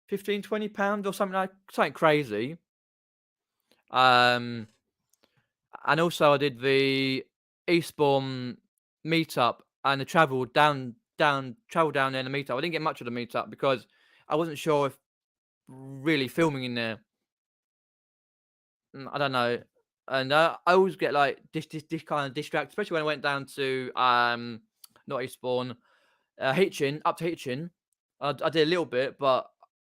15, £20 or something crazy. And also I did the Eastbourne meetup and the travel down there in the meetup. I didn't get much of the meetup because I wasn't sure if really filming in there. I don't know. And I always get like this kind of distracted, especially when I went down to not Eastbourne, Hitchin, up to Hitchin. I did a little bit, but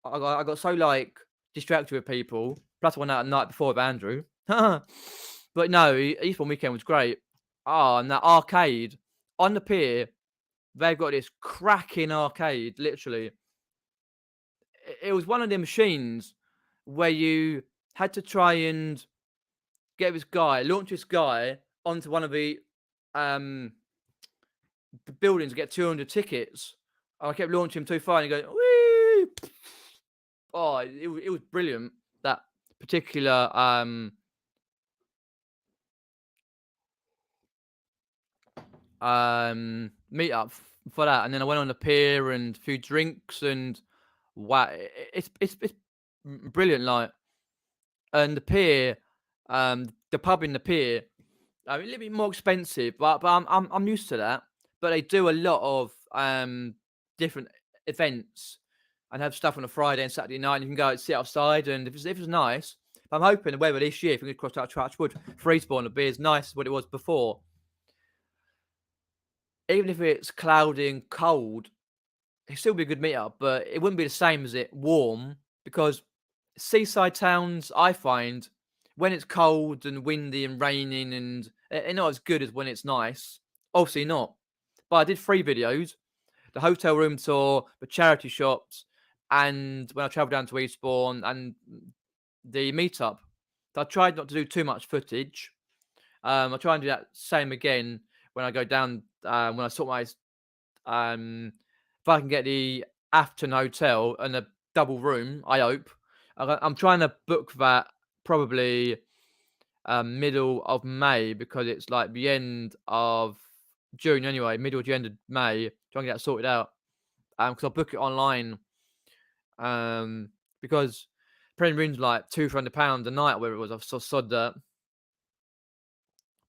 I got so like distracted with people. Plus, I went out at night before with Andrew. But no, Eastbourne weekend was great. Ah, and that arcade on the pier they've got this cracking arcade. Literally, it was one of the machines where you had to try and launch this guy onto one of the um buildings to get 200 tickets. I kept launching him too far and he goes, whee! Oh, it was brilliant. That particular meetup for that, and then I went on the pier and a few drinks and wow, it's brilliant. Like, and the pier, the pub in the pier, a little bit more expensive, but I'm used to that. But they do a lot of different events and have stuff on a Friday and Saturday night. And you can go and sit outside, and if it's nice, I'm hoping the weather this year, if we could cross out Touchwood, Freespawn, the beer is nice as what it was before. Even if it's cloudy and cold, it'd still be a good meetup, but it wouldn't be the same as it warm because seaside towns, I find, when it's cold and windy and raining and they're not as good as when it's nice. Obviously not. But I did 3 videos: the hotel room tour, the charity shops, and when I travelled down to Eastbourne and the meetup. So I tried not to do too much footage. I'll try and do that same again when I go down, when I sort my if I can get the Afton Hotel and a double room, I hope. I'm trying to book that probably middle of May because it's like the end of June anyway, middle to end of May. Trying to get that sorted out. Because I'll book it online. Because Premier Room's like £200 a night, where it was. I've sod that.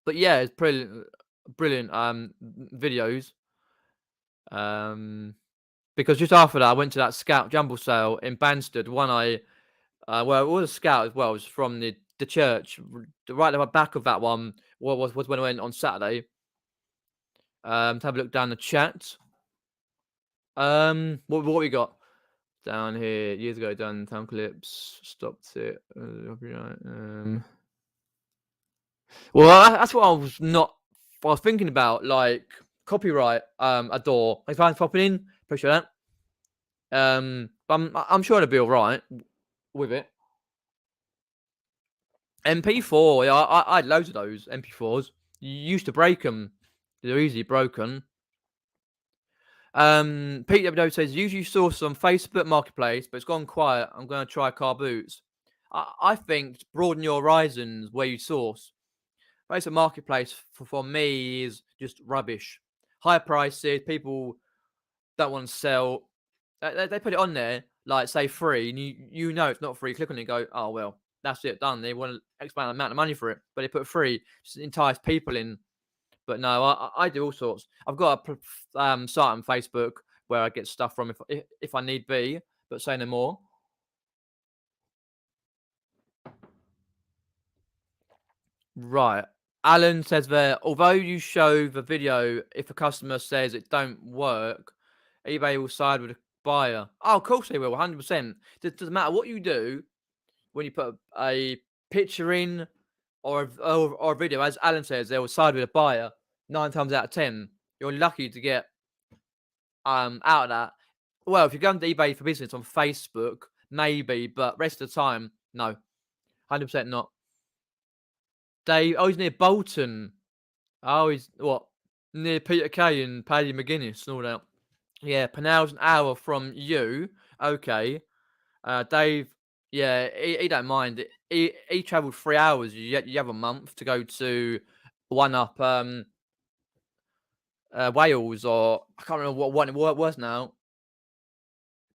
But yeah, it's brilliant videos. Because just after that, I went to that Scout Jumble sale in Banstead. Well, it was a Scout as well. It was from the church. Right at the back of that one was when I went on Saturday. To have a look down the chat. What we got down here? Years ago, done time clips. Stopped it. Well, that's what I was thinking about, like copyright. Adore. If I'm popping in, appreciate that. I'm sure it'll be all right with it. MP4, yeah, I had loads of those MP4s. You used to break them; they're easily broken. Pete W says usually source on Facebook Marketplace, but it's gone quiet. I'm going to try Carboots. I think broaden your horizons where you source. Facebook Marketplace for me is just rubbish. High prices, people don't want to sell. They put it on there, like say free, and you know it's not free. Click on it and go, oh well, that's it, done. They want to expand the amount of money for it, but they put free just to entice people in. But no, I do all sorts. I've got a site on Facebook where I get stuff from if I need be, but say no more. Right. Alan says there, although you show the video, if a customer says it don't work, eBay will side with the buyer. Oh, of course they will, 100%. It doesn't matter what you do when you put a picture in or a video. As Alan says, they will side with the buyer 9 times out of 10. You're lucky to get out of that. Well, if you're going to eBay for business on Facebook, maybe, but rest of the time, no, 100% not. He's near Bolton. Oh, he's what? Near Peter Kay and Paddy McGuinness and all that. Yeah, Penal's an hour from you. Okay. Dave, yeah, he don't mind. He travelled 3 hours. You have a month to go to one up Wales, or I can't remember what it was now.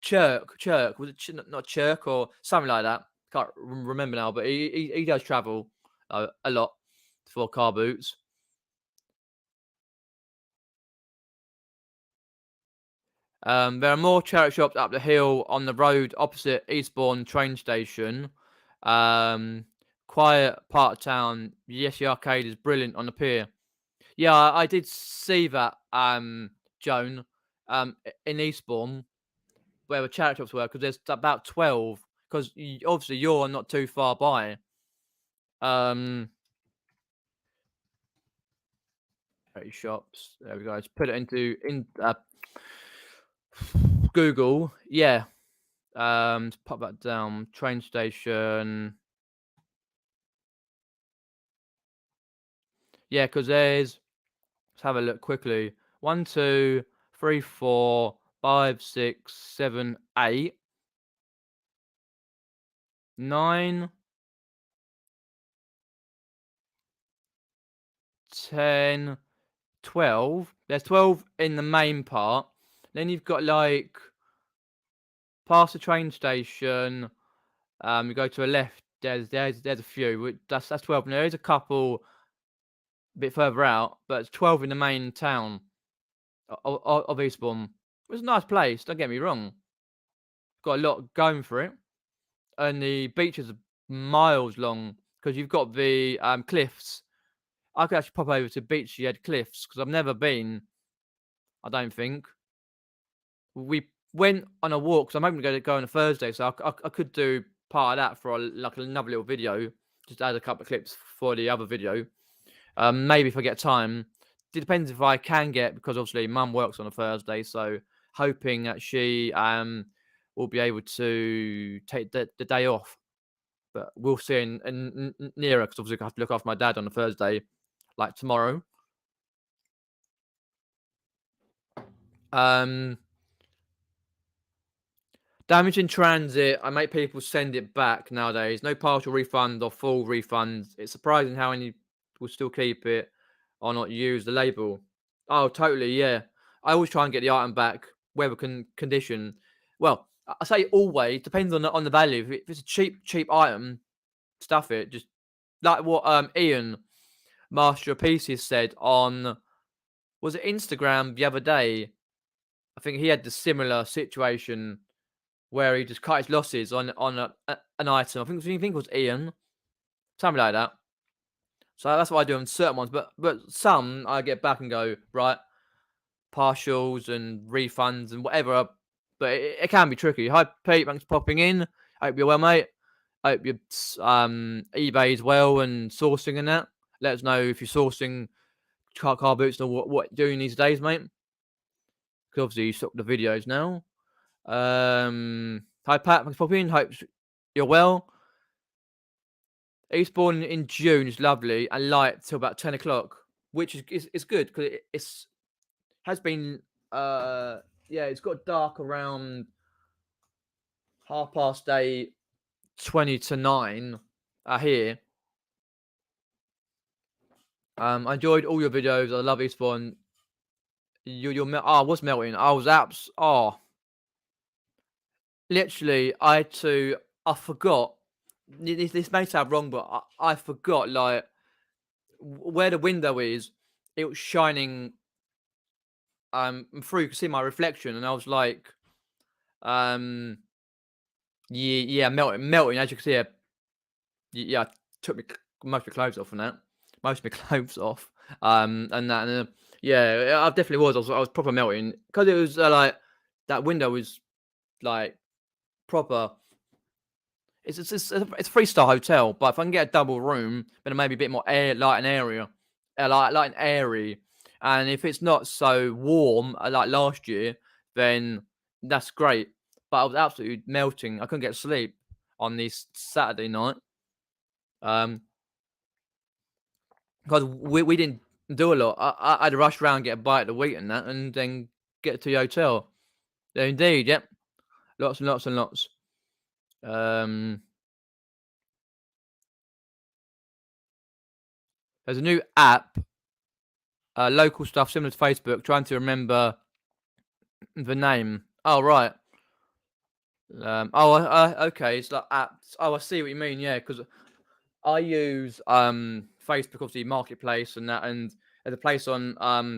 Chirk. Was it not Chirk or something like that? Can't remember now, but he does travel a lot for Carboots. There are more charity shops up the hill on the road opposite Eastbourne train station. Quiet part of town. Yes, the arcade is brilliant on the pier. Yeah, I did see that, Joan, in Eastbourne, where the charity shops were, because there's about 12. Because obviously you're not too far by. Charity shops. There we go. Just put it into Google. Yeah. Just pop that down. Train station. Yeah, because there's. Let's have a look quickly. 1, 2, 3, 4, 5, 6, 7, 8, 9, 10, 12. There's 12 in the main part. Then you've got like past the train station. You go to a left. There's a few. That's 12. And there is a couple a bit further out, but it's 12 in the main town of Eastbourne. It's a nice place. Don't get me wrong. Got a lot going for it, and the beaches are miles long because you've got the cliffs. I could actually pop over to Beachy Head Cliffs because I've never been. I don't think we went on a walk. So I'm hoping to go on a Thursday, so I could do part of that for like another little video. Just add a couple of clips for the other video. Maybe if I get time. It depends if I can get, because obviously Mum works on a Thursday, so hoping that she will be able to take the day off. But we'll see in nearer, because obviously I have to look after my dad on a Thursday, like tomorrow. Damage in transit. I make people send it back nowadays. No partial refund or full refunds. It's surprising how many will still keep it or not use the label. Oh, totally. Yeah. I always try and get the item back, whether condition. Well, I say always depends on the value. If it's a cheap item, stuff it. Just like what Ian, Master of Pieces, said on, was it Instagram the other day? I think he had the similar situation where he just cut his losses on an item. I think it was Ian, something like that. So that's what I do on certain ones, but some I get back and go, right, partials and refunds and whatever. But it can be tricky. Hi Pete, thanks for popping in. Hope you're well, mate. Hope you're eBay's well and sourcing and that. Let us know if you're sourcing car boots and what you're doing these days, mate. Because obviously you stopped the videos now. Hi Pat, thanks for popping in. Hope you're well. Eastbourne in June is lovely and light till about 10 o'clock, which is good because it's has been it's got dark around 8:30, 20 to 9 here. I enjoyed all your videos. I love Eastbourne. I was melting. I was literally I forgot. This may sound wrong, but I forgot like where the window is. It was shining through. You could see my reflection, and I was like, yeah, melting. As you can see, yeah, I took most of my clothes off and that, most of my clothes off, and that, and yeah, I definitely was. I was proper melting because it was like that window was like proper. It's a 3-star hotel, but if I can get a double room, then maybe a bit more light and area, light and airy. And if it's not so warm like last year, then that's great. But I was absolutely melting. I couldn't get sleep on this Saturday night. Because we didn't do a lot. I had to rush around, get a bite to eat and that, and then get to the hotel. Yeah, indeed, yep. Lots and lots and lots. There's a new app, local stuff similar to Facebook. Trying to remember the name. Oh right. Okay. It's like apps. Oh, I see what you mean. Yeah, because I use Facebook, obviously Marketplace and that, and there's a place on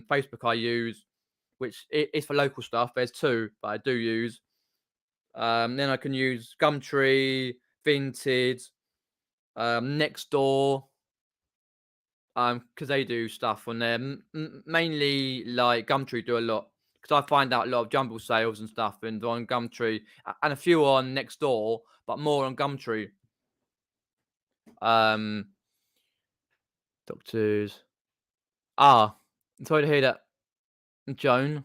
Facebook I use, which is for local stuff. There's two, but I do use. Then I can use Gumtree, Vinted, Nextdoor, because they do stuff on there. Mainly like Gumtree do a lot, because I find out a lot of jumble sales and stuff and on Gumtree, and a few on Nextdoor, but more on Gumtree. Doctors. I'm sorry to hear that, Joan.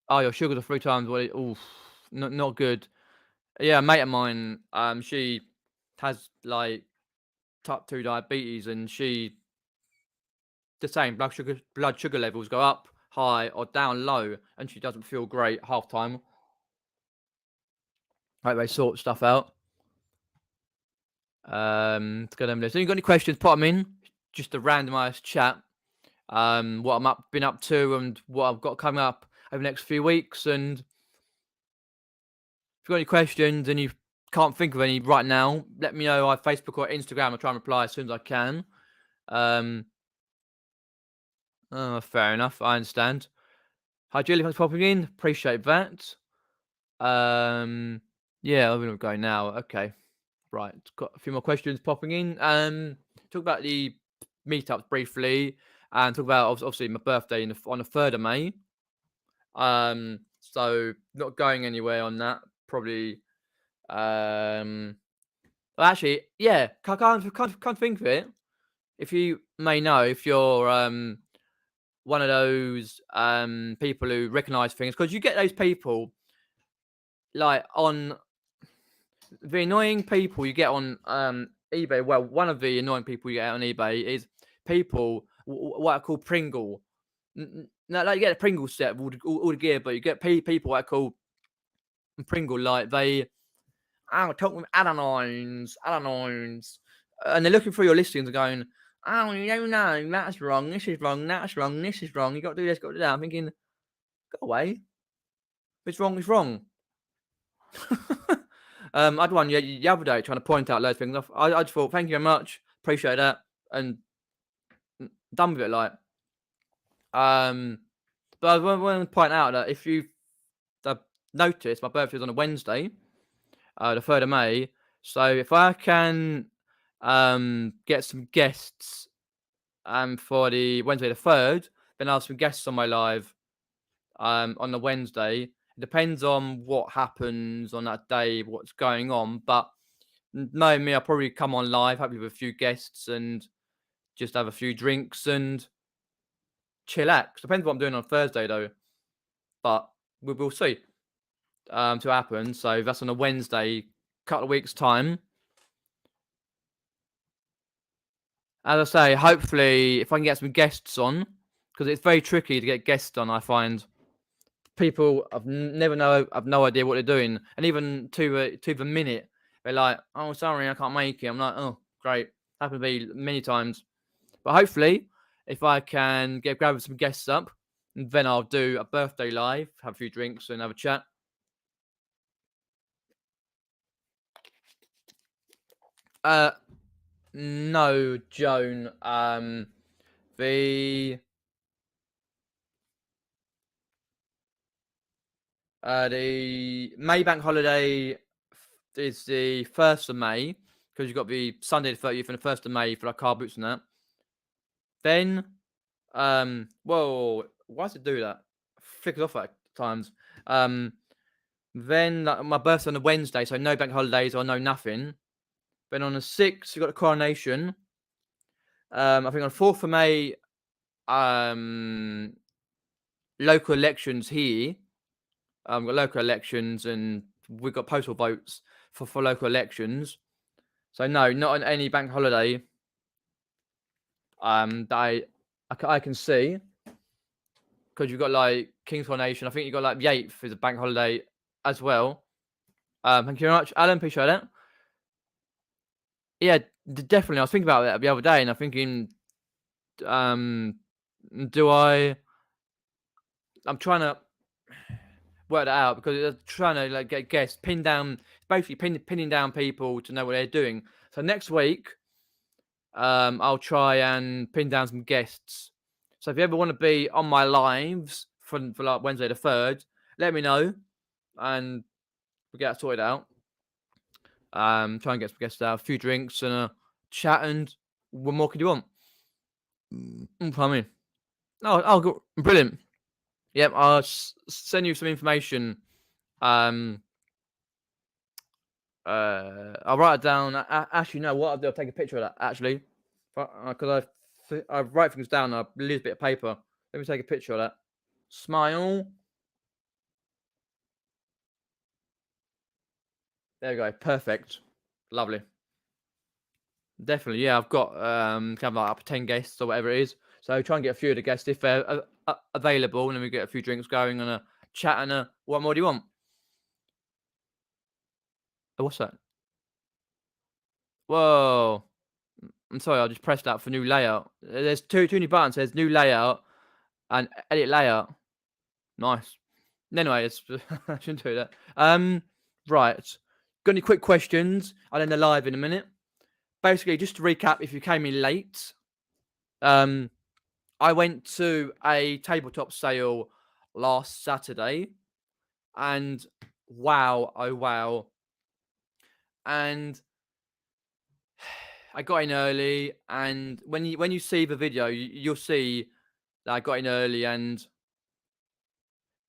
Oh, your sugars are 3 times what it. Oof, not good. Yeah, a mate of mine, she has like type 2 diabetes, and she the same blood sugar levels go up high or down low, and she doesn't feel great half time. Hope they sort stuff out. To go down there. So you got any questions? Put them in. Just a randomised chat. What been up to, and what I've got coming up over the next few weeks. And if you've got any questions and you can't think of any right now, let me know on Facebook or Instagram. I'll try and reply as soon as I can. Fair enough. I understand. Hi, Julie. Thanks for popping in. Appreciate that. Yeah, I'm gonna go now. Okay, right. Got a few more questions popping in. Talk about the meetups briefly, and talk about obviously my birthday on the 3rd of May. So not going anywhere on that. Probably. Well, actually, yeah. Can't think of it. If you may know, if you're one of those people who recognise things, because you get those people like on the annoying people you get on eBay. Well, one of the annoying people you get on eBay is people what I call Pringle. No, like you get a Pringle set with all the gear, but you get people what I call Pringle. Like they, talk with add-ons, and they're looking through your listings and going, oh, no, that's wrong. This is wrong. That's wrong. This is wrong. You got to do this. Got to do that. I'm thinking, go away. If it's wrong, it's wrong. I had one the other day trying to point out loads of things. I just thought, thank you very much, appreciate that, and done with it. Like, but I want to point out that if you noticed, my birthday is on a Wednesday, the 3rd of May. So if I can get some guests for the Wednesday the 3rd, then I'll have some guests on my live on the Wednesday. It depends on what happens on that day, what's going on. But knowing me, I'll probably come on live, hopefully with a few guests, and just have a few drinks and chillax. Depends what I'm doing on Thursday though. But we'll see to happen. So that's on a Wednesday, couple of weeks' time. As I say, hopefully if I can get some guests on, because it's very tricky to get guests on, I find. People I've no idea what they're doing, and even to the minute they're like, "Oh, sorry, I can't make it." I'm like, "Oh, great." Happened to be many times, but hopefully, if I can grab some guests up, then I'll do a birthday live, have a few drinks, and have a chat. No, Joan. The May bank holiday is the 1st of May, because you've got the Sunday the 30th and the 1st of May for like Carboots and that. Then, whoa, why does it do that? Flickers off at times. Then my birthday's on a Wednesday, so no bank holidays or no nothing. Then on the 6th, you got the coronation. I think on the 4th of May, local elections here. We've got local elections, and we've got postal votes for local elections. So no, not on any bank holiday. That I can see, because you've got like King's Coronation. I think you've got like the 8th is a bank holiday as well. Thank you very much, Alan. Appreciate it. Yeah, definitely. I was thinking about that the other day, and I'm thinking, do I? I'm trying to work that out, because it's trying to like get guests, basically pinning down people to know what they're doing. So next week, I'll try and pin down some guests. So if you ever want to be on my lives for like Wednesday the 3rd, let me know, and we'll get that sorted out. Try and get some guests out, a few drinks and a chat, and what more could you want? Pardon me. Oh, brilliant. Yep, I'll send you some information. I'll write it down. Actually, no, what I'll do, I'll take a picture of that, actually. Because I I write things down. I lose a bit of paper. Let me take a picture of that. Smile. There we go. Perfect. Lovely. Definitely. Yeah, I've got kind of like up to 10 guests or whatever it is. So try and get a few of the guests if they're available, and then we get a few drinks going and a chat and a what more do you want? Oh, what's that? Whoa. I'm sorry, I just pressed that for new layout. There's two new buttons. There's new layout and edit layout. Nice. Anyway, it's I shouldn't do that. Right. Got any quick questions? I'll end the live in a minute. Basically, just to recap, if you came in late, I went to a tabletop sale last Saturday, and wow, oh wow, and I got in early, and when you see the video, you'll see that I got in early, and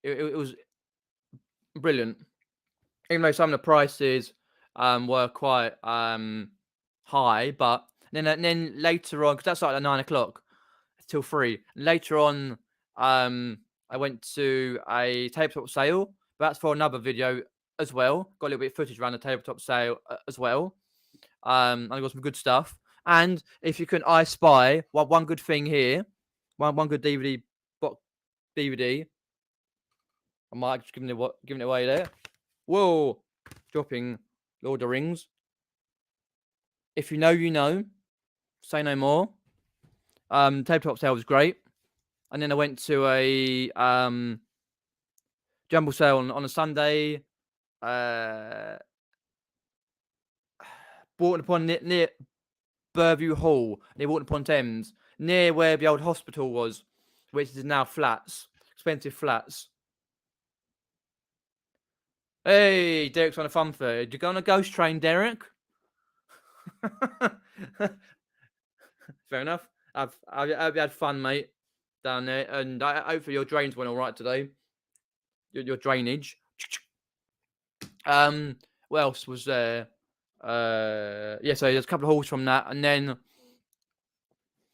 it was brilliant. Even though some of the prices were quite high, but then later on, because that started at 9 o'clock till 3. Later on, I went to a tabletop sale, but that's for another video as well. Got a little bit of footage around the tabletop sale as well. I got some good stuff. And if you can, I spy one good thing here, one good DVD box DVD. I might just giving it away there. Whoa, dropping Lord of the Rings. If you know, you know. Say no more. Tabletop sale was great, and then I went to a jumble sale on a Sunday. Walking upon near Burview Hall, near Walton upon Thames, near where the old hospital was, which is now flats, expensive flats. Hey, Derek's on a fun fair. Did you go on a ghost train, Derek? Fair enough. I hope you had fun, mate, down there, and hopefully your drains went all right today. Your drainage. What else was there? Yeah, so there's a couple of hauls from that, and then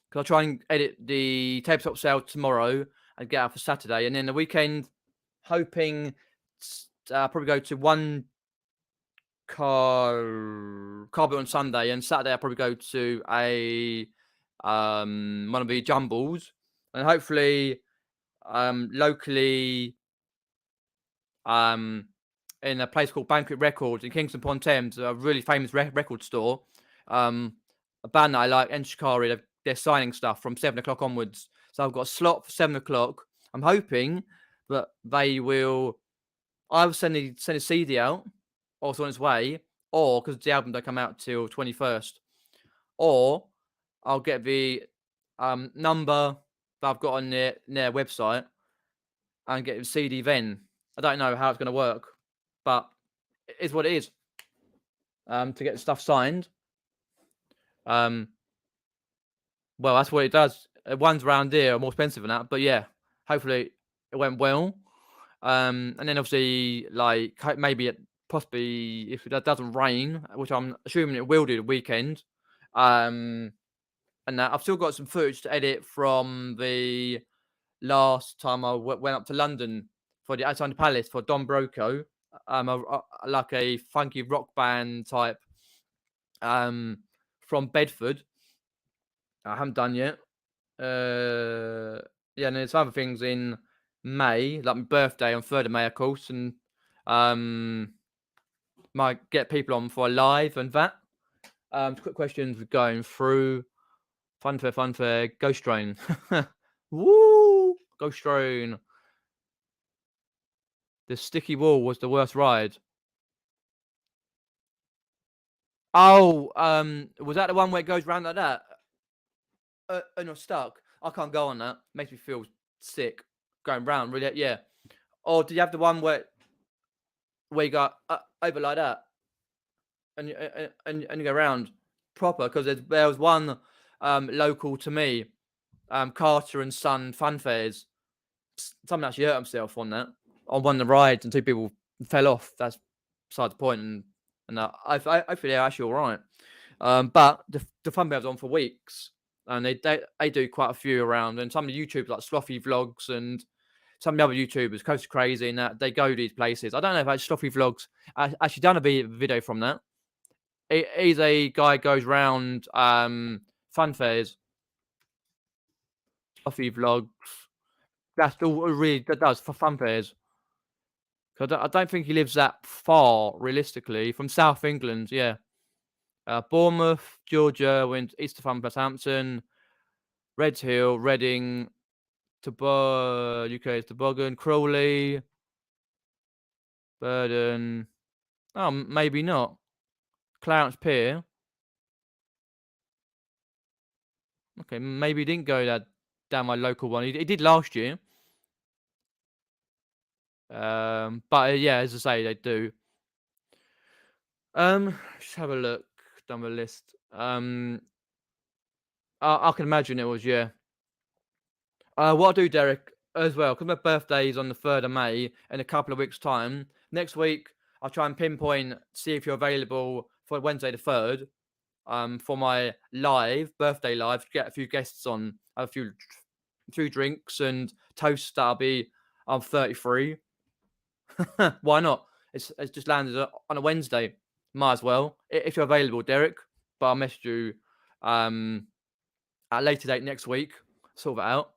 because I'll try and edit the tabletop sale tomorrow and get out for Saturday, and then the weekend, hoping probably go to one Carboot on Sunday, and Saturday I'll probably go to a one of the jumbles, and hopefully locally in a place called Banquet Records in Kingston upon Thames, a really famous record store. A band that I like, Enshikari, they're signing stuff from 7 o'clock onwards. So I've got a slot for 7 o'clock. I'm hoping that they will either send a CD out, or it's on its way, or because the album don't come out till 21st, or I'll get the number that I've got on their website and get the CD then. I don't know how it's going to work, but it is what it is. To get the stuff signed. Well, that's what it does. Ones around here are more expensive than that, but yeah, hopefully it went well. And then obviously, like maybe possibly if it doesn't rain, which I'm assuming it will do the weekend. And that I've still got some footage to edit from the last time I went up to London for the Outside the Palace for Don Broco, like a funky rock band type, from Bedford. I haven't done yet. Yeah, and there's other things in May, like my birthday on 3rd of May, of course, and might get people on for a live and that. Quick questions we're going through. Fun fair, Ghost Train. Woo! Ghost Train. The sticky wall was the worst ride. Oh, was that the one where it goes round like that? And you're stuck. I can't go on that. Makes me feel sick. Going round, really. Yeah. Or did you have the one where you go over like that, and you go round proper? Because there was one local to me, Carter and Son Fun Fairs. Someone actually hurt himself on that, on one of the rides, and 2 people fell off. That's beside the point, and I feel they're actually all right. But the Fun Fair was on for weeks, and they do quite a few around. And some of the YouTubers like Slothy Vlogs and some of the other YouTubers, Coast to Crazy, and that they go to these places. I don't know if that's Slothy Vlogs. I actually done a video from that. He's a guy who goes round fun fairs, Slothy Vlogs. That's all really that does for fun fairs. I don't think he lives that far realistically from South England. Yeah, Bournemouth, Georgia, went east to Southampton, Red Hill, Reading, UK is Toboggan, Crawley, Burden. Oh, maybe not. Clarence Pier. Okay, maybe he didn't go down my local one. He did last year. But yeah, as I say, they do. Just have a look down the list. I can imagine it was, yeah. What I'll do, Derek, as well, because my birthday is on the 3rd of May in a couple of weeks' time. Next week, I'll try and pinpoint, see if you're available for Wednesday the 3rd, for my birthday live, get a few guests on, have a few drinks and toast. I'm 33. Why not? It's just landed on a Wednesday. Might as well, if you're available, Derek. But I'll message you at a later date next week. Sort it out.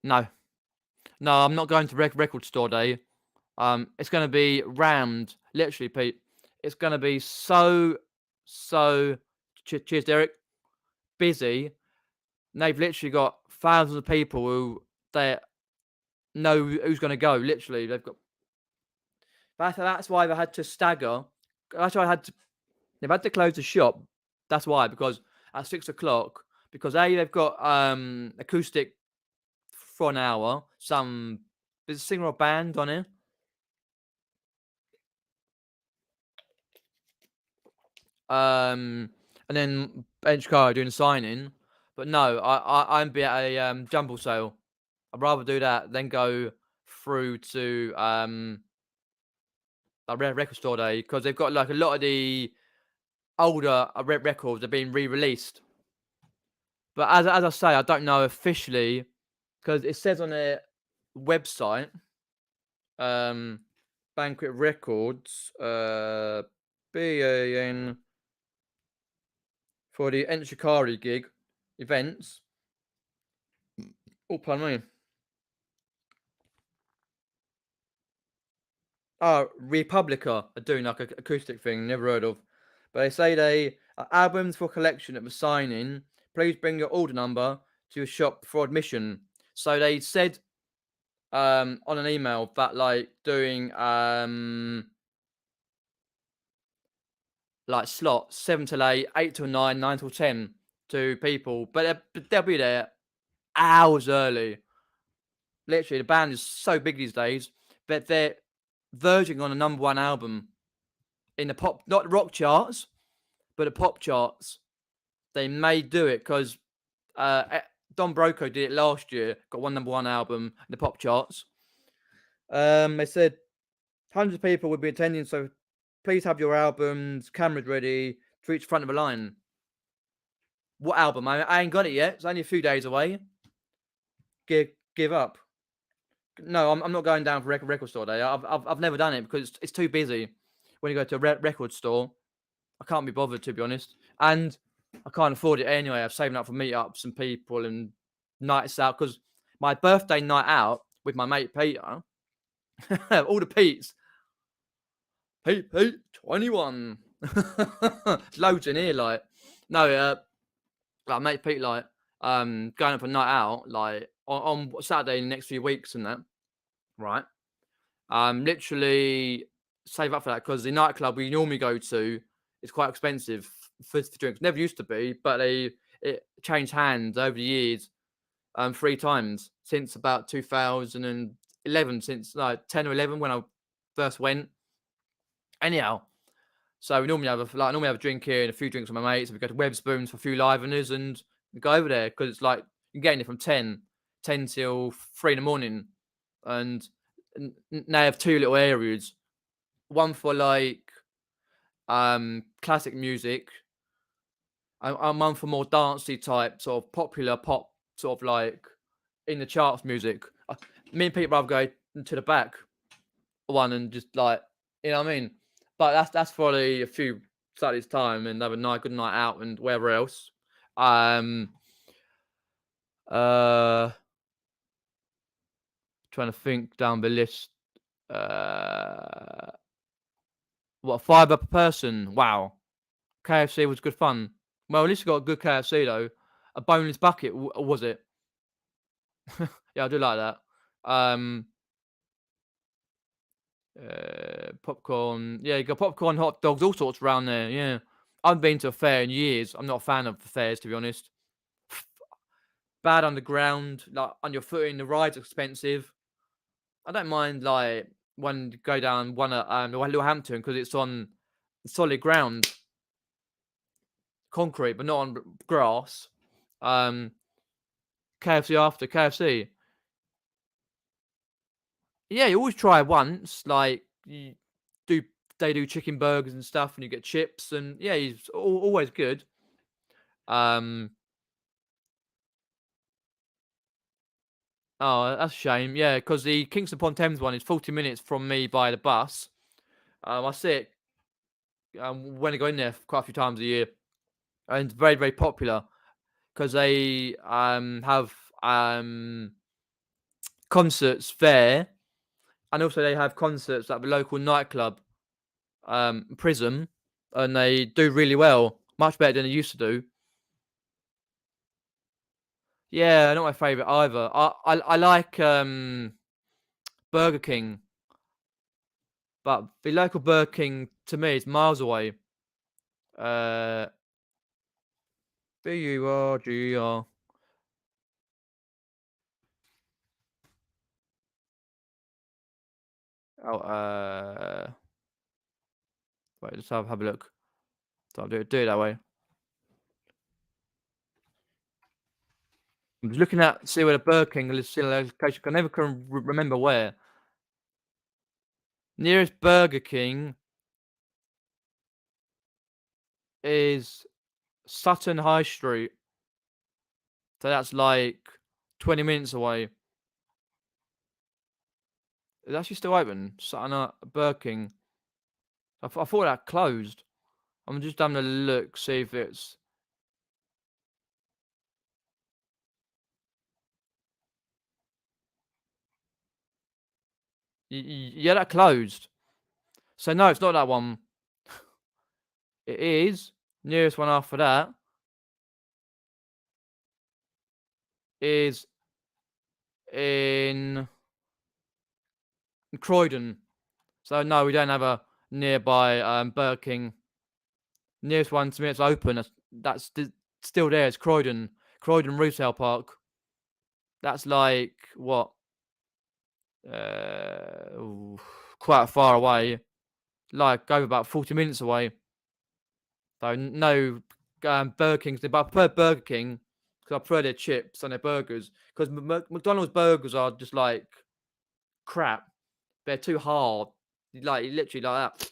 No, I'm not going to record store day. It's going to be rammed, literally, Pete. It's going to be so. Cheers, Derek. Busy. And they've literally got thousands of people who they know who's going to go. Literally, they've got. That's why they had to stagger. That's why they've had to close the shop. That's why, because at 6:00, because they've got acoustic for an hour. There's a singer or band on it. And then bench car doing a signing. But no, I'm be at a jumble sale. I'd rather do that than go through to a record store day, because they've got like a lot of the older records are being re-released. But as I say, I don't know officially, because it says on their website, Banquet Records, BAN, for the Enchikari gig events. Oh, pardon me. Republica are doing like an acoustic thing, never heard of. But they say albums for collection at the signing. Please bring your order number to your shop for admission. So they said on an email that like doing like slots 7 till 8, 8 till 9, 9 till 10 to people, but they'll be there hours early. Literally, the band is so big these days, but they're verging on a #1 album in the pop, not the rock charts, but the pop charts. They may do it because Don Broco did it last year, got one #1 album in the pop charts. They said hundreds of people would be attending, so please have your albums, cameras ready to reach the front of the line. What album? I ain't got it yet. It's only a few days away. Give up. No, I'm not going down for record store day. I've never done it because it's too busy when you go to a record store. I can't be bothered, to be honest, and I can't afford it anyway. I'm saving up for meetups and people and nights out, because my birthday night out with my mate Peter, all the Pete's, Pete 21, loads in here, like no, like mate Pete, like going up a night out, like on Saturday in the next few weeks and that, right? Literally save up for that, because the nightclub we normally go to is quite expensive for drinks. Never used to be, but it changed hands over the years 3 times since about 2011, since like 10 or 11 when I first went. Anyhow, so we normally have a drink here and a few drinks with my mates. We go to Webbspoons for a few liveners and we go over there, because it's like you get in it from 10 till 3 in the morning, and they have 2 little areas. One for like classic music. I'm one for more dancey type, sort of popular pop, sort of like in the charts music. Me and Pete rather go to the back one and just like, you know what I mean. But that's probably a few Saturdays time and have a night, good night out and wherever else. Um, uh, Trying to think down the list. Uh, what, 5 per person? Wow. KFC was good fun. Well, at least you got a good KFC though. A boneless bucket, was it? Yeah, I do like that. Um, Popcorn. Yeah, you got popcorn, hot dogs, all sorts around there. Yeah, I haven't been to a fair in years. I'm not a fan of the fairs, to be honest. Bad underground, like on your footing. The ride's expensive. I don't mind like when you go down one at Hampton because it's on solid ground, concrete, but not on grass. Um, KFC after KFC. Yeah, you always try once. Like you do, they do chicken burgers and stuff, and you get chips, and yeah, it's always good. Um, oh, that's a shame. Yeah, because the Kingston upon Thames one is 40 minutes from me by the bus. I see it when I go in there quite a few times a year, and it's very, very popular because they have concerts there, and also they have concerts at the local nightclub, Prism, and they do really well, much better than they used to do. Yeah, not my favorite either. I like Burger King, but the local Burger King to me is miles away. Uh, Burger. Oh, wait, let's have a look. So I'll do it that way. I'm just looking at see where the Burger King is in location. I never can remember where. Nearest Burger King is Sutton High Street. So that's like 20 minutes away. It's actually still open. Sutton Burger King. I thought that closed. I'm just having a look, see if it's. Yeah, that closed. So no, it's not that one. It is. Nearest one after that is in Croydon. So no, we don't have a nearby Burger King. Nearest one to me that's open. That's still there. It's Croydon. Croydon Retail Park. That's like what? Ooh, quite far away. Like over about 40 minutes away. So no Burger King's. But I prefer Burger King because I prefer their chips and their burgers. Because McDonald's burgers are just like crap. They're too hard. Like literally like that.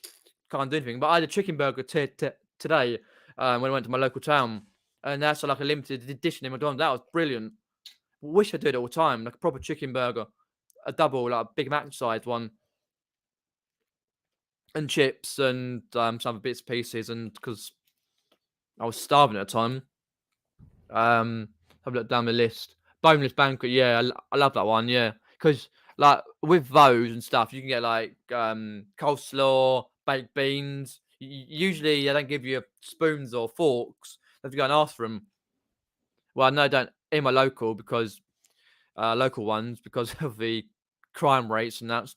Can't do anything. But I had a chicken burger today when I went to my local town, and that's like a limited edition in McDonald's. That was brilliant. Wish I did it all the time, like a proper chicken burger, a double, like a Big Mac sized one, and chips and some other bits pieces. And because I was starving at the time, have a look down the list. Boneless banquet, yeah, I love that one, yeah, because like with those and stuff, you can get like coleslaw, baked beans. Usually they don't give you spoons or forks. You have to go and ask for them. Well, no, I don't in my local because local ones because of the crime rates and that.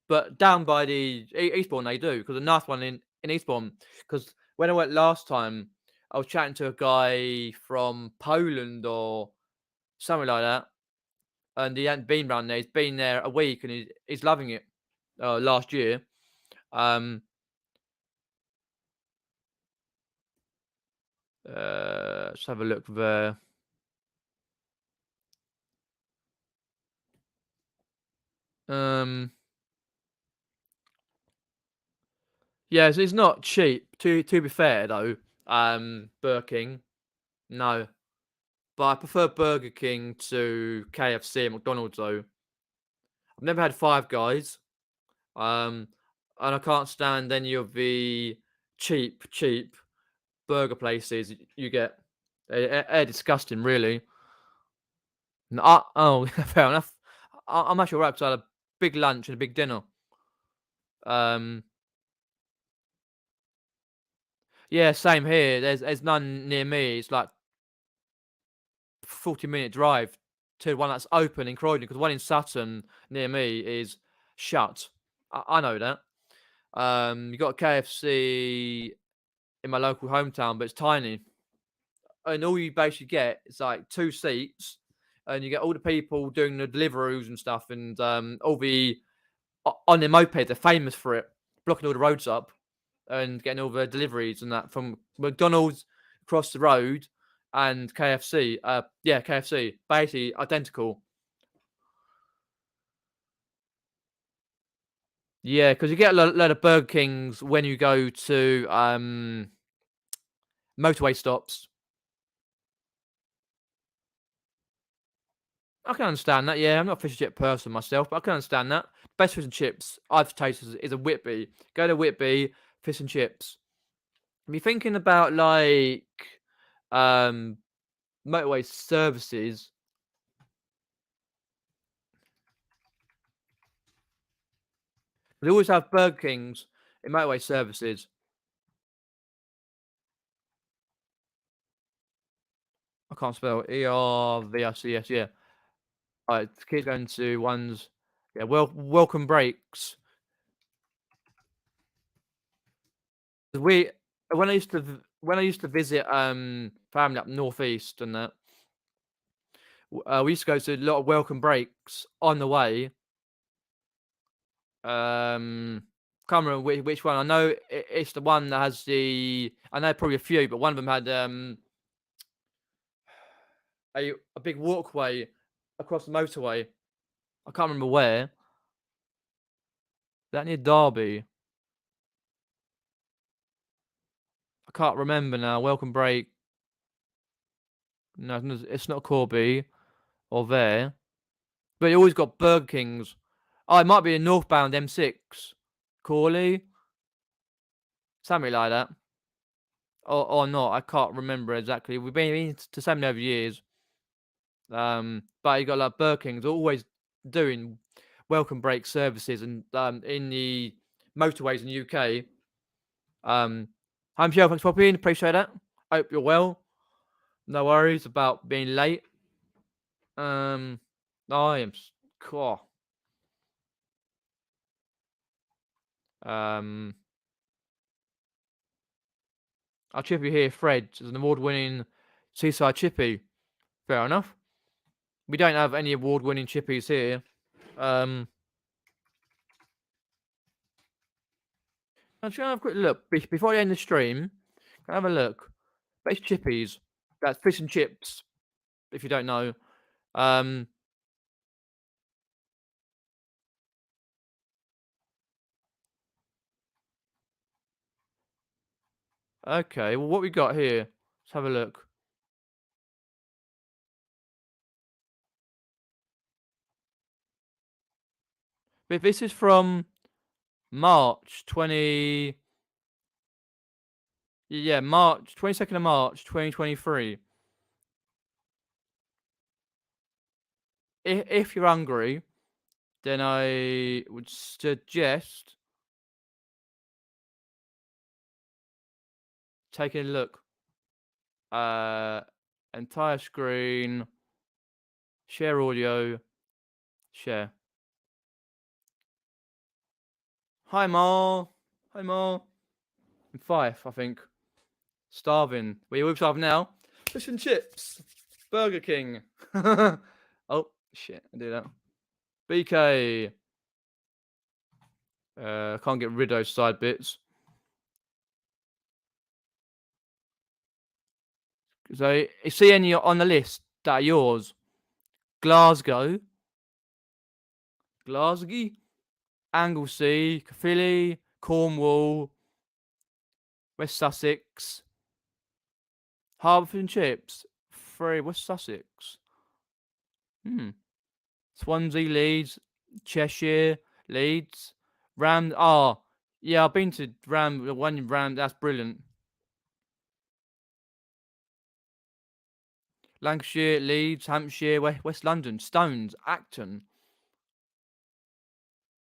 But down by the Eastbourne, they do because a nice one in Eastbourne. Because when I went last time, I was chatting to a guy from Poland or something like that, and he hadn't been round there. He's been there a week and he's loving it. Last year, um, let's have a look there. Um, Yeah, so it's not cheap. To be fair though, Burger King, no. But I prefer Burger King to KFC and McDonald's though. I've never had Five Guys. Um, and I can't stand any of the cheap burger places you get. They're disgusting, really. Oh, fair enough. I'm actually right beside a big lunch and a big dinner. Um, yeah, same here. There's none near me. It's like 40-minute drive to one that's open in Croydon because the one in Sutton near me is shut. I know that. You got a KFC in my local hometown, but it's tiny. And all you basically get is like two seats, and you get all the people doing the deliveries and stuff, and all the on their moped. They're famous for it, blocking all the roads up and getting all the deliveries and that from McDonald's across the road and KFC. Yeah, KFC, basically identical. Yeah, because you get a lot of Burger Kings when you go to motorway stops. I can understand that. Yeah, I'm not a fish and chip person myself, but I can understand that. Best fish and chips I've tasted is a Whitby. Go to Whitby, fish and chips. If you're thinking about like um motorway services, they always have Burger Kings in motorway services. I can't spell ERVICS. Yeah, alright. Keep going to ones. Yeah, welcome breaks. We when I used to visit family up northeast and that, we used to go to a lot of welcome breaks on the way. Can't remember which one. I know it's the one that has the. I know probably a few, but one of them had a big walkway across the motorway. I can't remember where. That near Derby. I can't remember now. Welcome break. No, it's not Corby or there. But you always got Burger Kings. Oh, it might be a northbound M6. Corley, something like that. Or not. I can't remember exactly. We've been to so many over years. But you got like Burger King's always doing welcome break services and in the motorways in the UK. Hi Michelle, thanks for popping in. Appreciate that. Hope you're well. No worries about being late. Um, I am. Cool. Um, our chippy here, Fred, is an award-winning seaside chippy. Fair enough. We don't have any award-winning chippies here. I'm just gonna have a quick look before I end the stream. Can I have a look? Best chippies. That's fish and chips. If you don't know. Um. Okay. Well, what we got here? Let's have a look. This is from March 20. Yeah, March 22nd of March 2023. If you're hungry, then I would suggest taking a look. Uh, Entire screen, share audio, share. Hi, Ma. Hi, Ma. I'm Fife, I think. Starving. We're starving now. Fish and chips. Burger King. Oh, shit. I do that. BK. Can't get rid of those side bits. So, you see any on the list that are yours? Glasgow. Glasgow. Anglesey. Caerphilly. Cornwall. West Sussex. Harbour Fish and Chips. 3. West Sussex. Swansea, Leeds, Cheshire, Leeds, Ram. Oh, yeah, I've been to Ram. The one in Ram. That's brilliant. Lancashire, Leeds, Hampshire, West London, Stones, Acton,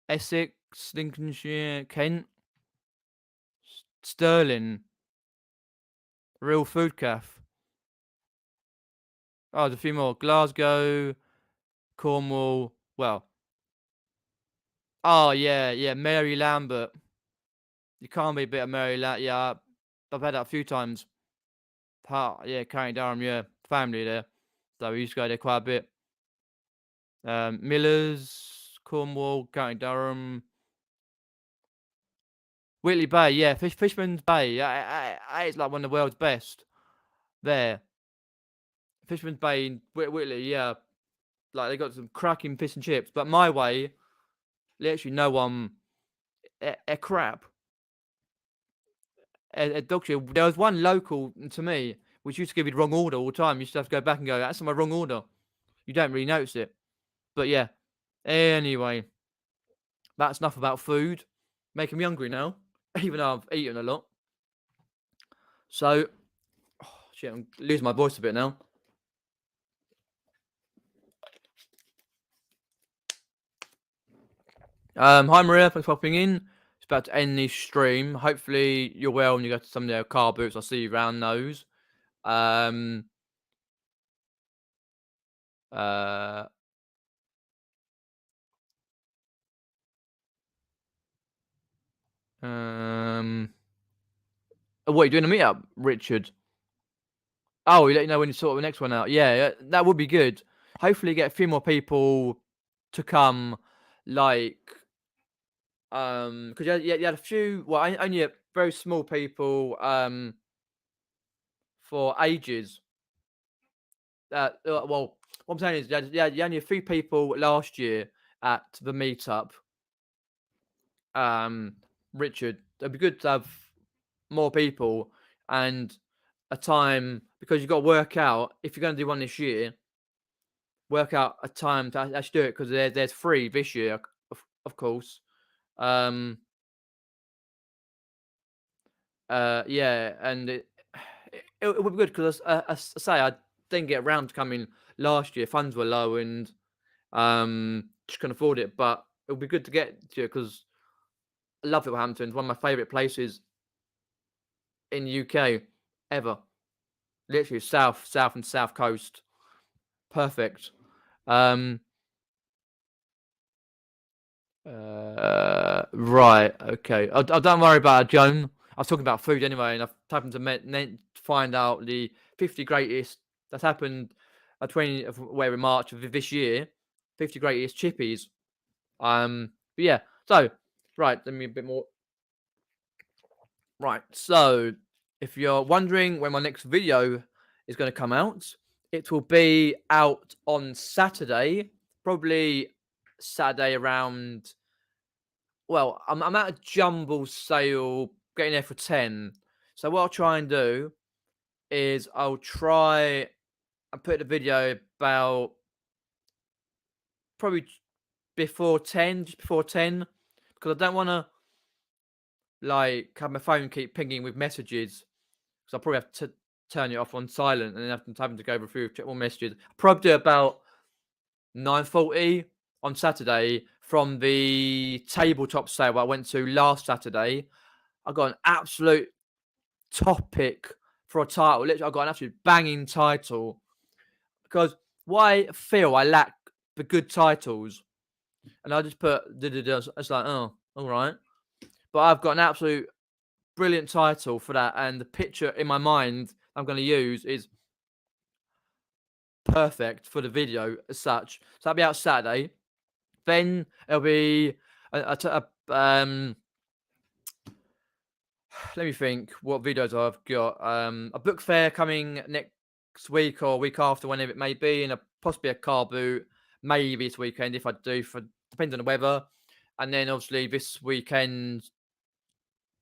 Essex, Lincolnshire, Kent, Stirling, Real Food Cafe. Oh, there's a few more. Glasgow, Cornwall. Well, oh yeah, Mary Lambert. You can't be a bit of Mary Lambert. Yeah, I've had that a few times. Yeah, County Durham. Yeah, family there, so we used to go there quite a bit. Millers, Cornwall, County Durham, Whitley Bay. Yeah, Fishman's Bay. It's like one of the world's best. There, Fishman's Bay in Whitley. Yeah, like they got some cracking fish and chips. But my way, literally no one. A crap. A dog shit. There was one local to me which used to give you the wrong order all the time. You used to have to go back and go, "That's my wrong order." You don't really notice it, but yeah. Anyway, that's enough about food. Making me hungry now, even though I've eaten a lot. So, shit, I'm losing my voice a bit now. Hi Maria, thanks for popping in. It's about to end this stream. Hopefully you're well and you go to some of their car boots. I'll see you around those. Um, uh, what are you doing a meetup, Richard? Oh, you let you know when you sort the next one out. Yeah, that would be good. Hopefully get a few more people to come, like, because you had a few, well, only a very small people, for ages. Well, what I'm saying is, you only a few people last year at the meetup. Richard, it'd be good to have more people and a time, because you've got to work out if you're going to do one this year. Work out a time to actually do it, because there's 3 this year, of course. Yeah, and it would be good because, as I say, I didn't get around to coming last year. Funds were low and just couldn't afford it. But it would be good to get to it because I love Littlehampton. It's one of my favourite places in the UK ever. Literally south and south coast. Perfect. Right. Okay. Don't worry about it, Joan. I was talking about food anyway, and I've happened to find out the 50 greatest that's happened at 20 of where in March of this year. 50 greatest chippies. But yeah. So, right. Let me a bit more. Right. So, if you're wondering when my next video is going to come out, it will be out on Saturday, probably Saturday around. Well, I'm at a jumble sale, getting there for 10. So what I'll try and do is I'll try and put the video about probably before 10, just before 10, because I don't want to like have my phone keep pinging with messages, because I'll probably have to turn it off on silent and then having to go through check more messages. I'll probably do about 9:40 on Saturday from the tabletop sale I went to last Saturday. I got an absolute topic for a title. Literally, I got an absolute banging title, because why feel I lack the good titles, and I just put it's like, oh, all right, but I've got an absolute brilliant title for that, and the picture in my mind I'm going to use is perfect for the video as such. So that'll be out Saturday. Then it'll be let me think what videos I've got. A book fair coming next week or week after, whenever it may be, and possibly a car boot maybe this weekend if I do, depends on the weather. And then obviously this weekend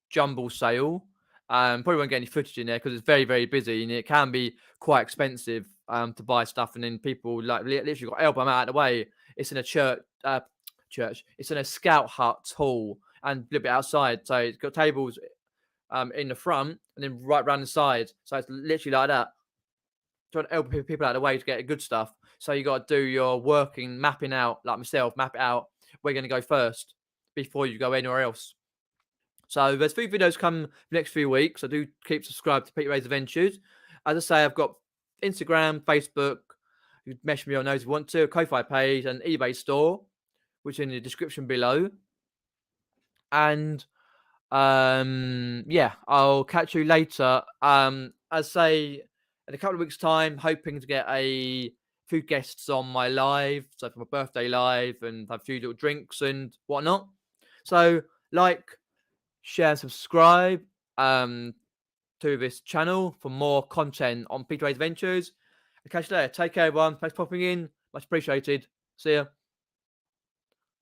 jumble sale. Probably won't get any footage in there because it's very, very busy and it can be quite expensive to buy stuff. And then people like literally got elbow out of the way. It's in a church. It's in a scout hut hall and a little bit outside. So it's got tables in the front and then right round the side. So it's literally like that. Trying to help people out of the way to get good stuff. So you got to do your working, mapping out, like myself, map it out where you're going to go first before you go anywhere else. So there's 3 videos come the next few weeks. I do keep subscribed to Peter Ray's Adventures. As I say, I've got Instagram, Facebook. You can message me on those if you want to. A Ko-Fi page and eBay store, which is in the description below. And yeah, I'll catch you later. As I say, in a couple of weeks' time, hoping to get a few guests on my live, so for my birthday live, and have a few little drinks and whatnot. So like, share, and subscribe to this channel for more content on Peter Ray's Adventures. I'll catch you later. Take care, everyone. Thanks for popping in. Much appreciated. See ya.